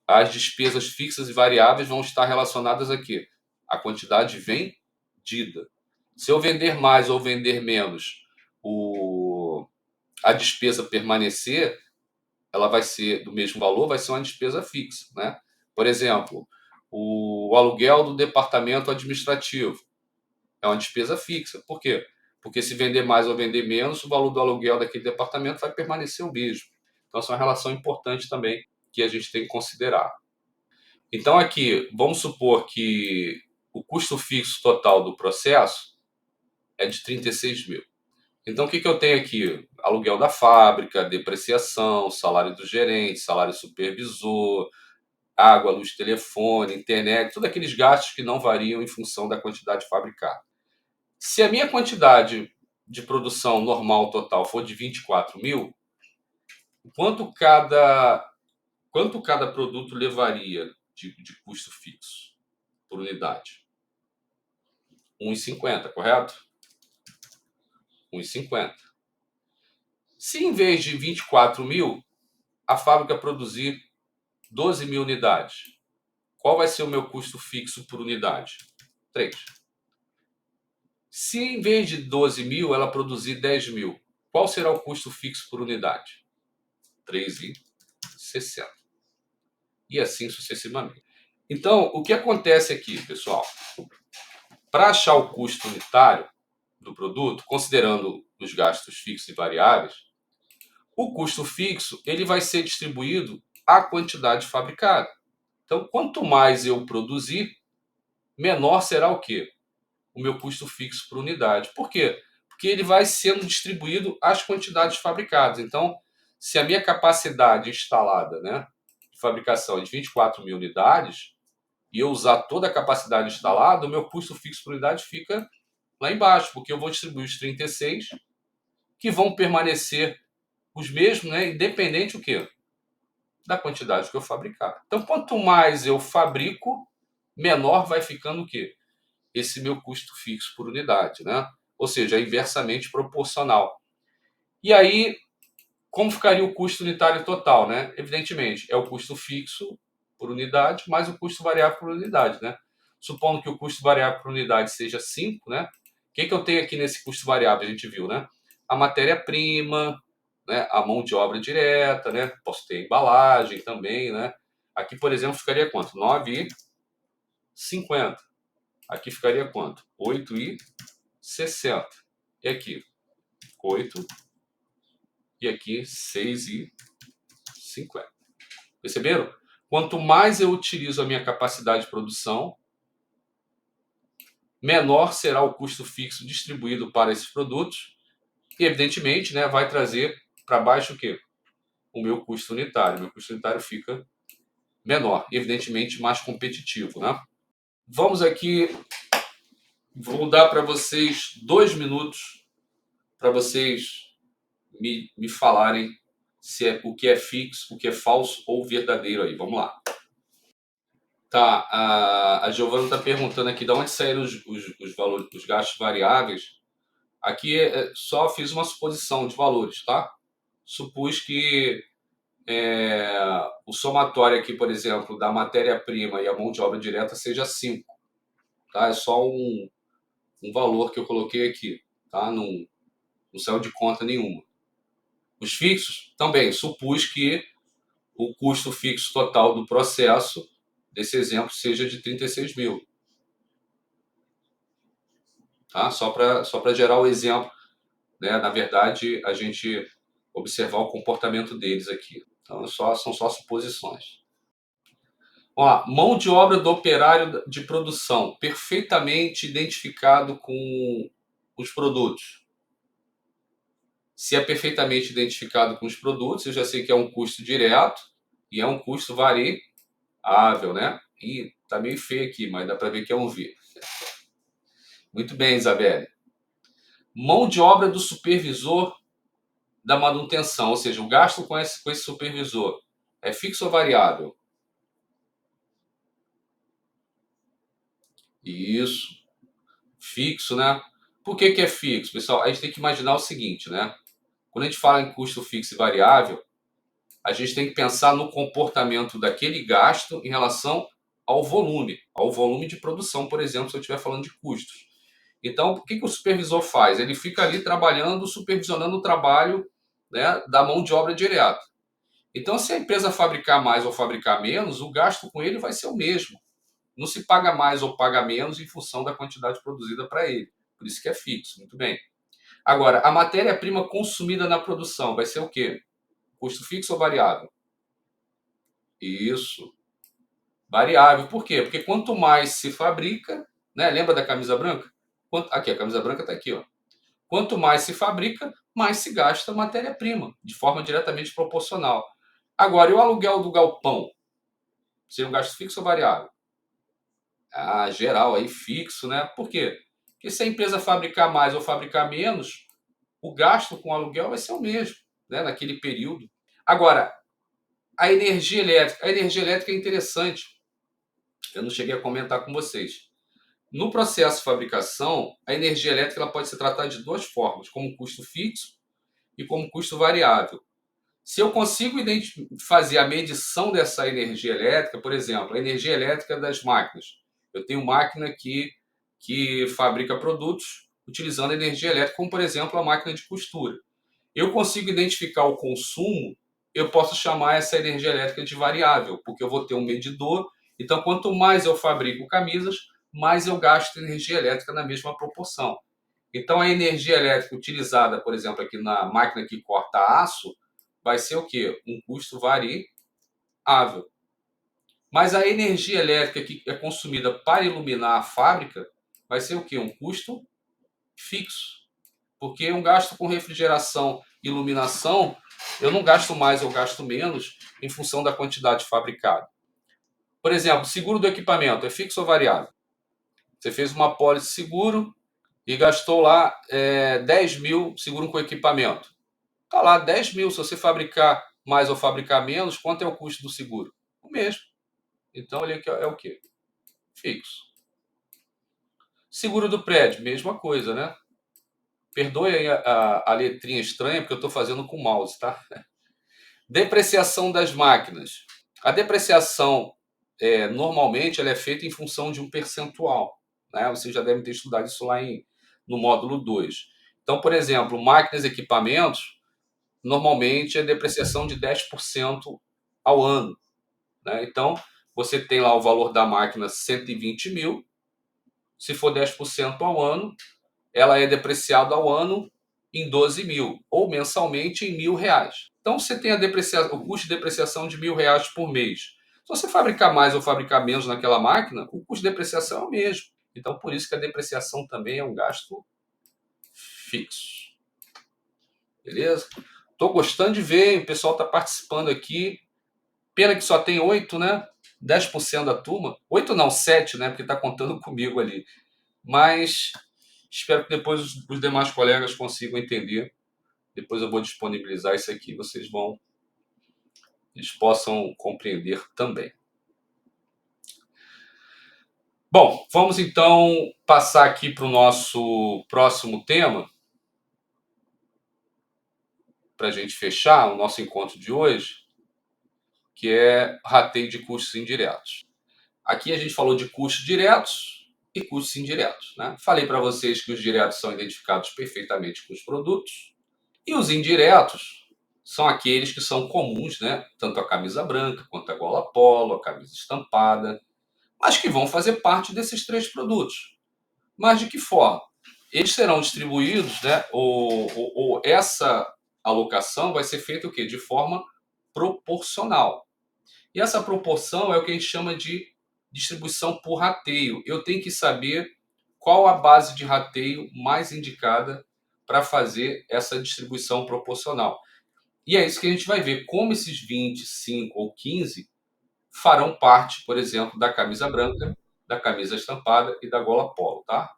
as despesas fixas e variáveis vão estar relacionadas a quê? A quantidade vendida. Se eu vender mais ou vender menos, a despesa permanecer, ela vai ser do mesmo valor, vai ser uma despesa fixa, né? Por exemplo, o aluguel do departamento administrativo é uma despesa fixa. Por quê? Porque se vender mais ou vender menos, o valor do aluguel daquele departamento vai permanecer o mesmo. Então, essa é uma relação importante também que a gente tem que considerar. Então, aqui, vamos supor que o custo fixo total do processo é de 36 mil. Então, o que eu tenho aqui? Aluguel da fábrica, depreciação, salário do gerente, salário do supervisor, água, luz, telefone, internet, todos aqueles gastos que não variam em função da quantidade fabricada. Se a minha quantidade de produção normal total for de 24 mil, quanto cada, quanto cada produto levaria de custo fixo por unidade? 1,50, correto? 1,50. Se em vez de 24 mil, a fábrica produzir 12 mil unidades, qual vai ser o meu custo fixo por unidade? 3. Se em vez de 12 mil, ela produzir 10 mil, qual será o custo fixo por unidade? 3,60. E assim sucessivamente. Então, o que acontece aqui, pessoal? Para achar o custo unitário do produto, considerando os gastos fixos e variáveis, o custo fixo ele vai ser distribuído à quantidade fabricada. Então, quanto mais eu produzir, menor será o quê? O meu custo fixo por unidade. Por quê? Porque ele vai sendo distribuído às quantidades fabricadas. Então, se a minha capacidade instalada, né, de fabricação é de 24 mil unidades, e eu usar toda a capacidade instalada, o meu custo fixo por unidade fica lá embaixo, porque eu vou distribuir os 36, que vão permanecer os mesmos, né, independente o quê? Da quantidade que eu fabricar. Então, quanto mais eu fabrico, menor vai ficando o quê? Esse meu custo fixo por unidade, né? Ou seja, é inversamente proporcional. E aí, como ficaria o custo unitário total, né? Evidentemente, é o custo fixo por unidade mais o custo variável por unidade, né? Supondo que o custo variável por unidade seja 5, né? O que eu tenho aqui nesse custo variável? A gente viu, né? A matéria-prima, né? A mão de obra direta, né? Posso ter embalagem também, né? Aqui, por exemplo, ficaria quanto? 9,50. Aqui ficaria quanto? 8,60. E aqui? 8. E aqui 6,50. Perceberam? Quanto mais eu utilizo a minha capacidade de produção, menor será o custo fixo distribuído para esses produtos e, evidentemente, né, vai trazer para baixo o quê? O meu custo unitário. O meu custo unitário fica menor e, evidentemente, mais competitivo. Né? Vamos aqui, vou dar para vocês 2 minutos para vocês me falarem se é, o que é fixo, o que é falso ou verdadeiro aí. Vamos lá. Tá, a Giovana está perguntando aqui de onde saíram os valores, os gastos variáveis. Aqui só fiz uma suposição de valores, tá? Supus que o somatório aqui, por exemplo, da matéria-prima e a mão de obra direta seja 5. Tá? É só um valor que eu coloquei aqui. Tá? Não saiu de conta nenhuma. Os fixos, também, supus que o custo fixo total do processo, desse exemplo, seja de 36 mil. Tá? Só para gerar o exemplo, né? Na verdade, a gente observar o comportamento deles aqui. Então, são só suposições. Ó, mão de obra do operário de produção, perfeitamente identificado com os produtos. Se é perfeitamente identificado com os produtos, eu já sei que é um custo direto e é um custo variável, né? E tá meio feio aqui, mas dá para ver que é um V. Muito bem, Isabelle. Mão de obra do supervisor da manutenção, ou seja, o gasto com esse supervisor é fixo ou variável? Isso, fixo, né? Por que é fixo, pessoal? A gente tem que imaginar o seguinte, né? Quando a gente fala em custo fixo e variável, a gente tem que pensar no comportamento daquele gasto em relação ao volume de produção, por exemplo, se eu estiver falando de custos. Então, o que o supervisor faz? Ele fica ali trabalhando, supervisionando o trabalho, né, da mão de obra direta. Então, se a empresa fabricar mais ou fabricar menos, o gasto com ele vai ser o mesmo. Não se paga mais ou paga menos em função da quantidade produzida para ele. Por isso que é fixo. Muito bem. Agora, a matéria-prima consumida na produção vai ser o quê? Custo fixo ou variável? Isso. Variável. Por quê? Porque quanto mais se fabrica, né? Lembra da camisa branca? Aqui, a camisa branca está aqui, ó. Quanto mais se fabrica, mais se gasta matéria-prima, de forma diretamente proporcional. Agora, e o aluguel do galpão? Seria um gasto fixo ou variável? Ah, geral, aí fixo, né? Por quê? Porque se a empresa fabricar mais ou fabricar menos, o gasto com aluguel vai ser o mesmo, né? Naquele período. Agora, a energia elétrica. A energia elétrica é interessante. Eu não cheguei a comentar com vocês. No processo de fabricação, a energia elétrica ela pode ser tratada de duas formas, como custo fixo e como custo variável. Se eu consigo fazer a medição dessa energia elétrica, por exemplo, a energia elétrica das máquinas. Eu tenho máquina que fabrica produtos utilizando energia elétrica, como por exemplo a máquina de costura. Eu consigo identificar o consumo, eu posso chamar essa energia elétrica de variável, porque eu vou ter um medidor. Então, quanto mais eu fabrico camisas, mais eu gasto energia elétrica na mesma proporção. Então, a energia elétrica utilizada, por exemplo, aqui na máquina que corta aço, vai ser o quê? Um custo variável. Mas a energia elétrica que é consumida para iluminar a fábrica vai ser o quê? Um custo fixo. Porque um gasto com refrigeração e iluminação, eu não gasto mais, eu gasto menos em função da quantidade fabricada. Por exemplo, seguro do equipamento é fixo ou variável? Você fez uma pólice seguro e gastou lá 10 mil seguro com equipamento. Está lá 10 mil. Se você fabricar mais ou fabricar menos, quanto é o custo do seguro? O mesmo. Então, ele é o quê? Fixo. Seguro do prédio, mesma coisa, né? Perdoe aí a letrinha estranha, porque eu estou fazendo com o mouse, tá? Depreciação das máquinas. A depreciação, normalmente, ela é feita em função de um percentual. Né? Vocês já devem ter estudado isso lá no módulo 2. Então, por exemplo, máquinas e equipamentos, normalmente é depreciação de 10% ao ano. Né? Então, você tem lá o valor da máquina 120 mil. Se for 10% ao ano, ela é depreciada ao ano em 12 mil, ou mensalmente em R$ 1.000. Então você tem o custo de depreciação de R$ 1.000 por mês. Se você fabricar mais ou fabricar menos naquela máquina, o custo de depreciação é o mesmo. Então por isso que a depreciação também é um gasto fixo. Beleza? Estou gostando de ver, o pessoal está participando aqui. Pena que só tem 8, né? 10% da turma. 8 não, 7, né? Porque está contando comigo ali. Mas espero que depois os demais colegas consigam entender. Depois eu vou disponibilizar isso aqui, eles possam compreender também. Bom, vamos então passar aqui para o nosso próximo tema, para a gente fechar o nosso encontro de hoje. que é rateio de custos indiretos. Aqui a gente falou de custos diretos e custos indiretos, né? Falei para vocês que os diretos são identificados perfeitamente com os produtos e os indiretos são aqueles que são comuns, né? Tanto a camisa branca quanto a gola polo, a camisa estampada, mas que vão fazer parte desses três produtos. Mas de que forma? Eles serão distribuídos, né? Ou essa alocação vai ser feita o quê? De forma proporcional. E essa proporção é o que a gente chama de distribuição por rateio. Eu tenho que saber qual a base de rateio mais indicada para fazer essa distribuição proporcional. E é isso que a gente vai ver, como esses 25 ou 15 farão parte, por exemplo, da camisa branca, da camisa estampada e da gola polo, tá?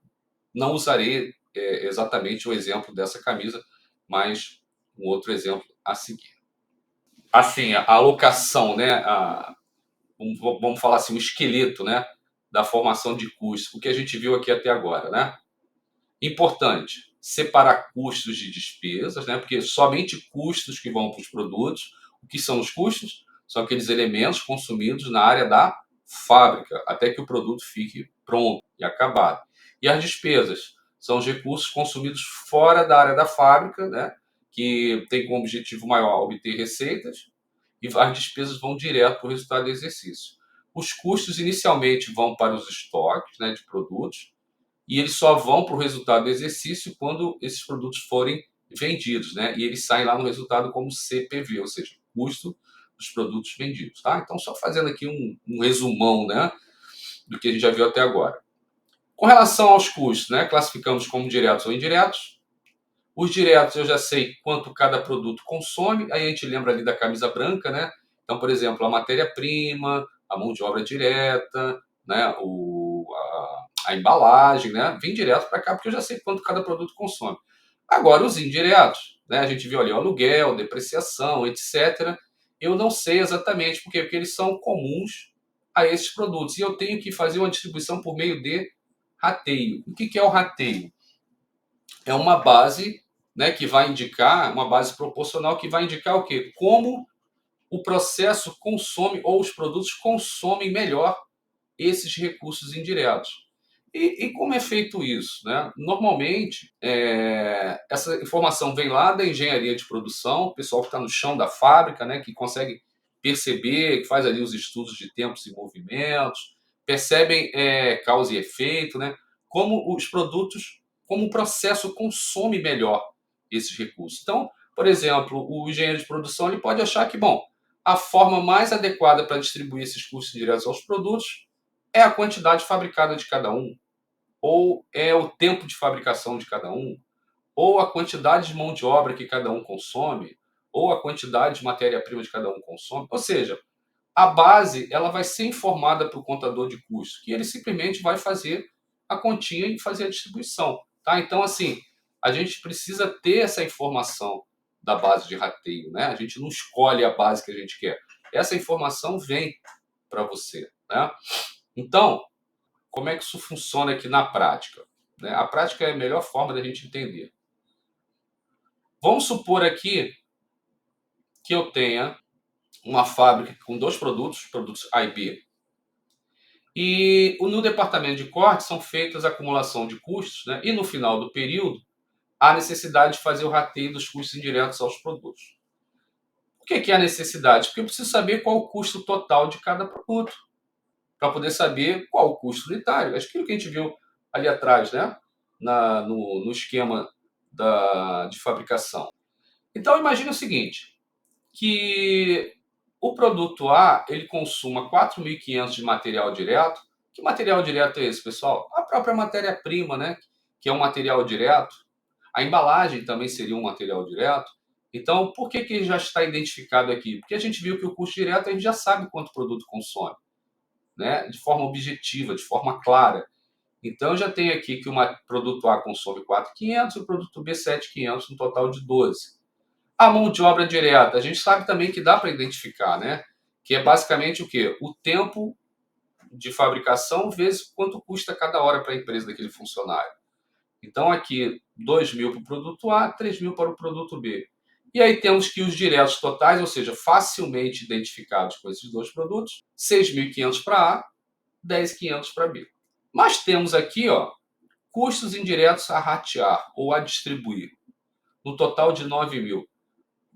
Não usarei exatamente o exemplo dessa camisa, mas um outro exemplo a seguir. Assim, a alocação, né, vamos falar assim, o esqueleto, né, da formação de custos, o que a gente viu aqui até agora, né? Importante, separar custos de despesas, né? Porque somente custos que vão para os produtos. O que são os custos? São aqueles elementos consumidos na área da fábrica, até que o produto fique pronto e acabado. E as despesas são os recursos consumidos fora da área da fábrica, né? Que tem como objetivo maior obter receitas, e as despesas vão direto para o resultado do exercício. Os custos inicialmente vão para os estoques, né, de produtos, e eles só vão para o resultado do exercício quando esses produtos forem vendidos, né? E eles saem lá no resultado como CPV, ou seja, custo dos produtos vendidos, tá? Então, só fazendo aqui um resumão, né, do que a gente já viu até agora. Com relação aos custos, né, classificamos como diretos ou indiretos. Os diretos eu já sei quanto cada produto consome, aí a gente lembra ali da camisa branca, né? Então, por exemplo, a matéria-prima, a mão de obra direta, né? A embalagem, né? Vem direto para cá porque eu já sei quanto cada produto consome. Agora, os indiretos, né? A gente viu ali o aluguel, depreciação, etc. Eu não sei exatamente porque eles são comuns a esses produtos e eu tenho que fazer uma distribuição por meio de rateio. O que é o rateio? É uma base, né, que vai indicar, uma base proporcional que vai indicar o quê? Como o processo consome ou os produtos consomem melhor esses recursos indiretos. E como é feito isso? Né? Normalmente, essa informação vem lá da engenharia de produção, o pessoal que está no chão da fábrica, né, que consegue perceber, que faz ali os estudos de tempos e movimentos, percebem causa e efeito, né, como os produtos, como o processo consome melhor esses recursos. Então, por exemplo, o engenheiro de produção ele pode achar que, bom, a forma mais adequada para distribuir esses custos diretos aos produtos é a quantidade fabricada de cada um, ou é o tempo de fabricação de cada um, ou a quantidade de mão de obra que cada um consome, ou a quantidade de matéria-prima de cada um consome. Ou seja, a base ela vai ser informada para o contador de custos, que ele simplesmente vai fazer a continha e fazer a distribuição. Tá? Então, assim, a gente precisa ter essa informação da base de rateio. Né? A gente não escolhe a base que a gente quer. Essa informação vem para você. Né? Então, como é que isso funciona aqui na prática? Né? A prática é a melhor forma da gente entender. Vamos supor aqui que eu tenha uma fábrica com dois produtos, produtos A e B, e no departamento de corte são feitas a acumulação de custos, né? E no final do período há necessidade de fazer o rateio dos custos indiretos aos produtos. Por que é a necessidade? Porque eu preciso saber qual o custo total de cada produto, para poder saber qual o custo unitário. Acho que aquilo que a gente viu ali atrás, né? No esquema de fabricação. Então, imagine o seguinte, que o produto A ele consuma 4.500 de material direto. Que material direto é esse, pessoal? A própria matéria-prima, né? Que é um material direto. A embalagem também seria um material direto. Então, por que já está identificado aqui? Porque a gente viu que o custo direto a gente já sabe quanto o produto consome, né? De forma objetiva, de forma clara. Então, eu já tenho aqui que o produto A consome 4.500 e o produto B 7.500, um total de 12. A mão de obra direta, a gente sabe também que dá para identificar, né? Que é basicamente o quê? O tempo de fabricação vezes quanto custa cada hora para a empresa daquele funcionário. Então, aqui, 2.000 para o produto A, 3.000 para o produto B. E aí temos que os diretos totais, ou seja, facilmente identificados com esses dois produtos, 6.500 para A, 10.500 para B. Mas temos aqui, ó, custos indiretos a ratear ou a distribuir, no total de 9.000. O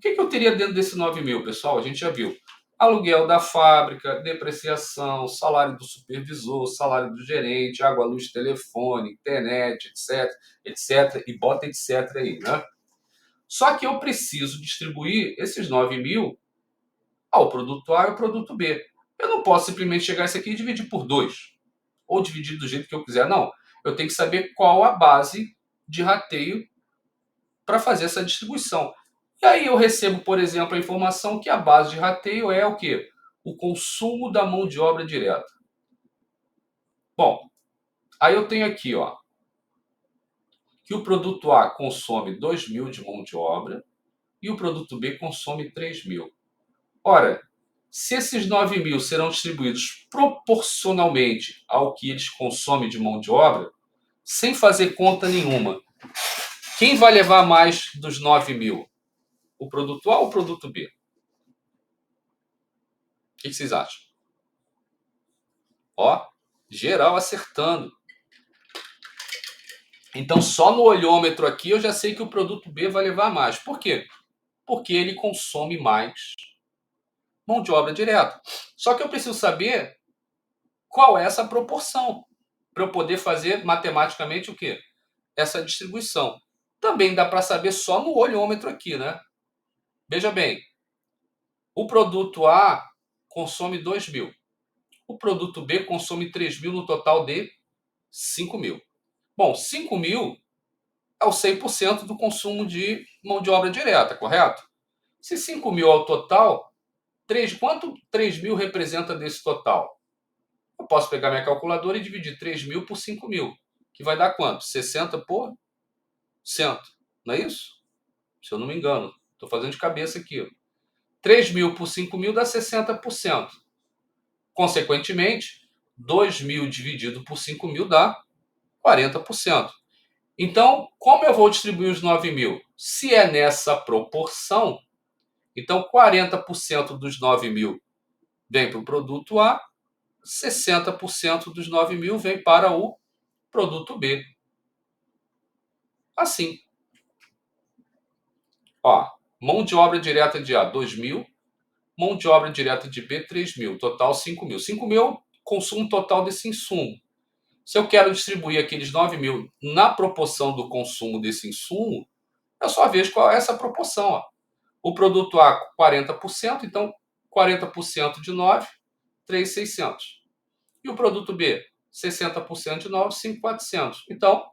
que eu teria dentro desse 9.000, pessoal? A gente já viu. Aluguel da fábrica, depreciação, salário do supervisor, salário do gerente, água, luz, telefone, internet, etc, etc, e bota etc aí, né? Só que eu preciso distribuir esses 9.000 ao produto A e ao produto B. Eu não posso simplesmente chegar isso aqui e dividir por 2, ou dividir do jeito que eu quiser, não. Eu tenho que saber qual a base de rateio para fazer essa distribuição. E aí eu recebo, por exemplo, a informação que a base de rateio é o quê? O consumo da mão de obra direta. Bom, aí eu tenho aqui, ó, que o produto A consome 2.000 de mão de obra e o produto B consome 3.000. Ora, se esses 9.000 serão distribuídos proporcionalmente ao que eles consomem de mão de obra, sem fazer conta nenhuma, quem vai levar mais dos 9.000? O produto A ou o produto B? O que vocês acham? Ó, geral acertando. Então, só no olhômetro aqui eu já sei que o produto B vai levar mais. Por quê? Porque ele consome mais mão de obra direta. Só que eu preciso saber qual é essa proporção para eu poder fazer matematicamente o quê? Essa distribuição. Também dá para saber só no olhômetro aqui, né? Veja bem, o produto A consome 2.000. O produto B consome 3.000 no total de 5.000. Bom, 5.000 é o 100% do consumo de mão de obra direta, correto? Se 5.000 é o total, quanto 3.000 representa desse total? Eu posso pegar minha calculadora e dividir 3.000 por 5.000, que vai dar quanto? 60 por 100, não é isso? Se eu não me engano. Estou fazendo de cabeça aqui. 3.000 por 5.000 dá 60%. Consequentemente, 2.000 dividido por 5.000 dá 40%. Então, como eu vou distribuir os 9.000? Se é nessa proporção, então 40% dos 9.000 vem para o produto A, 60% dos 9.000 vem para o produto B. Assim. Ó, mão de obra direta de A, 2.000. Mão de obra direta de B, 3.000. Total, 5.000. 5.000 é o consumo total desse insumo. Se eu quero distribuir aqueles 9.000 na proporção do consumo desse insumo, eu só vejo qual é essa proporção. Ó. O produto A, 40%, então 40% de 9, 3.600. E o produto B, 60% de 9, 5.400. Então,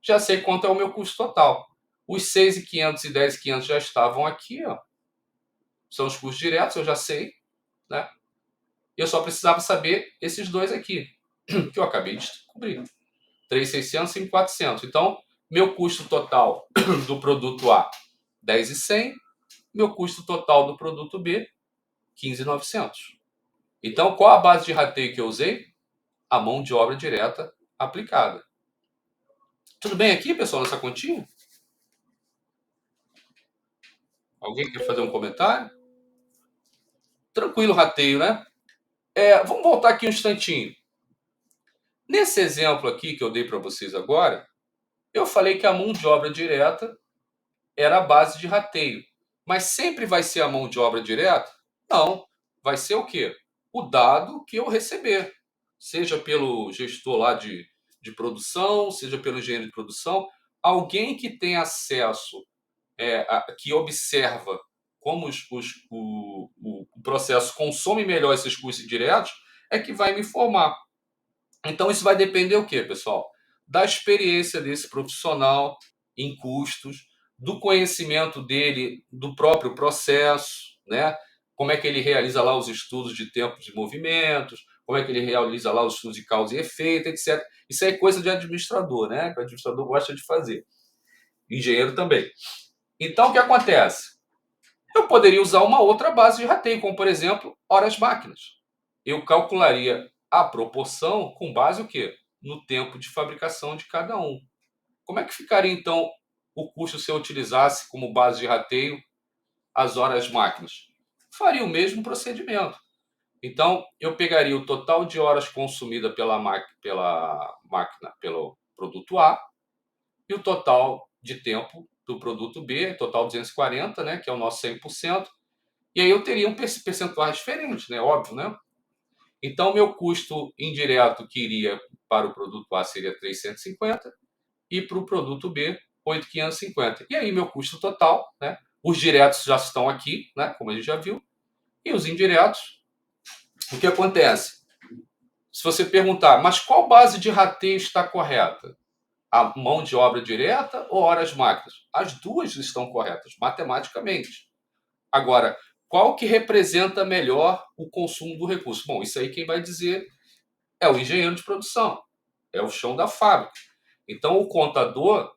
já sei quanto é o meu custo total. Os 6.500 e 10.500 já estavam aqui, ó. São os custos diretos, eu já sei, né? Eu só precisava saber esses dois aqui, que eu acabei de descobrir. 3.600 e 5.400. Então, meu custo total do produto A, 10.100. Meu custo total do produto B, 15.900. Então, qual a base de rateio que eu usei? A mão de obra direta aplicada. Tudo bem aqui, pessoal, nessa continha? Alguém quer fazer um comentário? Tranquilo, rateio, né? Vamos voltar aqui um instantinho. Nesse exemplo aqui que eu dei para vocês agora, eu falei que a mão de obra direta era a base de rateio. Mas sempre vai ser a mão de obra direta? Não. Vai ser o quê? O dado que eu receber. Seja pelo gestor lá de produção, seja pelo engenheiro de produção. Alguém que tem acesso, que observa como o processo consome melhor esses custos diretos, é que vai me informar. Então, isso vai depender o quê, pessoal? Da experiência desse profissional em custos, do conhecimento dele do próprio processo, né? Como é que ele realiza lá os estudos de tempo de movimentos, como é que ele realiza lá os estudos de causa e efeito, etc. Isso é coisa de administrador, né? Que o administrador gosta de fazer. Engenheiro também. Então, o que acontece? Eu poderia usar uma outra base de rateio, como, por exemplo, horas-máquinas. Eu calcularia a proporção com base o quê? No tempo de fabricação de cada um. Como é que ficaria, então, o custo se eu utilizasse como base de rateio as horas máquinas? Faria o mesmo procedimento. Então, eu pegaria o total de horas consumida pela máquina, pelo produto A, e o total de tempo do produto B, total 240, né, que é o nosso 100%, e aí eu teria um percentual diferente, né, óbvio, né? Então, meu custo indireto que iria para o produto A seria 350 e para o produto B, 8.550. E aí, meu custo total, né? Os diretos já estão aqui, né? Como a gente já viu, e os indiretos, o que acontece? Se você perguntar, mas qual base de rateio está correta? A mão de obra direta ou horas máquinas? As duas estão corretas, matematicamente. Agora, qual que representa melhor o consumo do recurso? Bom, isso aí quem vai dizer é o engenheiro de produção, é o chão da fábrica. Então, o contador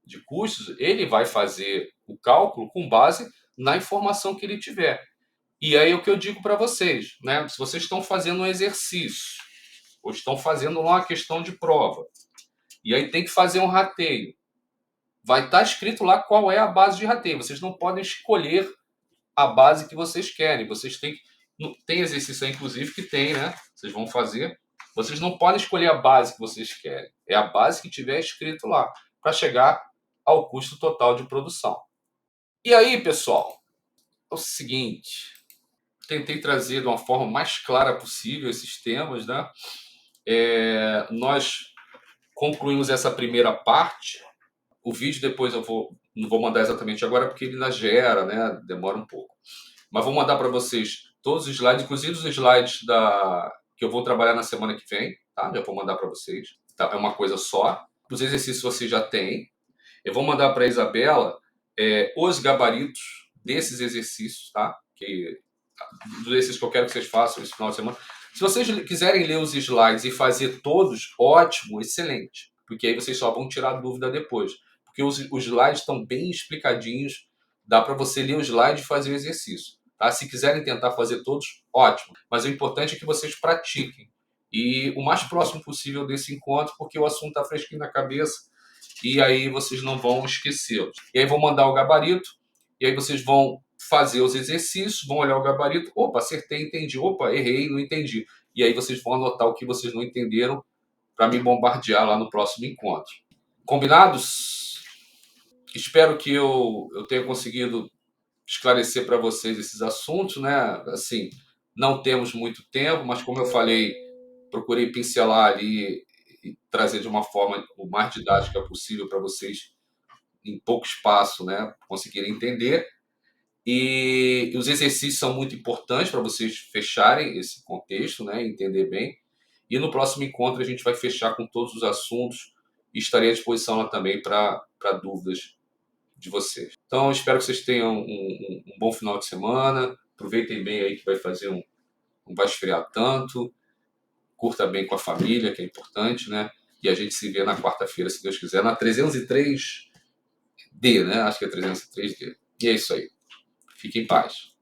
de custos, ele vai fazer o cálculo com base na informação que ele tiver. E aí é o que eu digo para vocês, né? Se vocês estão fazendo um exercício, ou estão fazendo lá uma questão de prova, e aí tem que fazer um rateio, vai estar escrito lá qual é a base de rateio. Vocês não podem escolher a base que vocês querem. Vocês têm que. Tem exercício aí, inclusive, que tem, né? Vocês vão fazer. Vocês não podem escolher a base que vocês querem. É a base que tiver escrito lá, para chegar ao custo total de produção. E aí, pessoal, é o seguinte. Tentei trazer de uma forma mais clara possível esses temas, né? Nós concluímos essa primeira parte. O vídeo depois não vou mandar exatamente agora porque ele ainda gera, né? Demora um pouco. Mas vou mandar para vocês todos os slides, inclusive os slides que eu vou trabalhar na semana que vem, tá? Já vou mandar para vocês. Tá? É uma coisa só. Os exercícios você já tem. Eu vou mandar para a Isabela os gabaritos desses exercícios, tá? Dos exercícios que eu quero que vocês façam esse final de semana. Se vocês quiserem ler os slides e fazer todos, ótimo, excelente. Porque aí vocês só vão tirar dúvida depois. Porque os slides estão bem explicadinhos. Dá para você ler o slide e fazer o exercício. Tá? Se quiserem tentar fazer todos, ótimo. Mas o importante é que vocês pratiquem. E o mais próximo possível desse encontro, porque o assunto está fresquinho na cabeça. E aí vocês não vão esquecê-los. E aí vou mandar o gabarito. E aí vocês vão fazer os exercícios, vão olhar o gabarito. Opa, acertei, entendi. Opa, errei, não entendi. E aí vocês vão anotar o que vocês não entenderam para me bombardear lá no próximo encontro. Combinados? Espero que eu tenha conseguido esclarecer para vocês esses assuntos, né? Assim, não temos muito tempo, mas como eu falei, procurei pincelar ali e trazer de uma forma o mais didática possível para vocês, em pouco espaço, né, conseguirem entender. E os exercícios são muito importantes para vocês fecharem esse contexto, né, entender bem. E no próximo encontro a gente vai fechar com todos os assuntos e estarei à disposição lá também para dúvidas de vocês. Então, espero que vocês tenham um bom final de semana. Aproveitem bem aí que vai fazer não vai esfriar tanto. Curta bem com a família, que é importante, né? E a gente se vê na quarta-feira, se Deus quiser, na 303D, né? Acho que é 303D. E é isso aí. Fique em paz.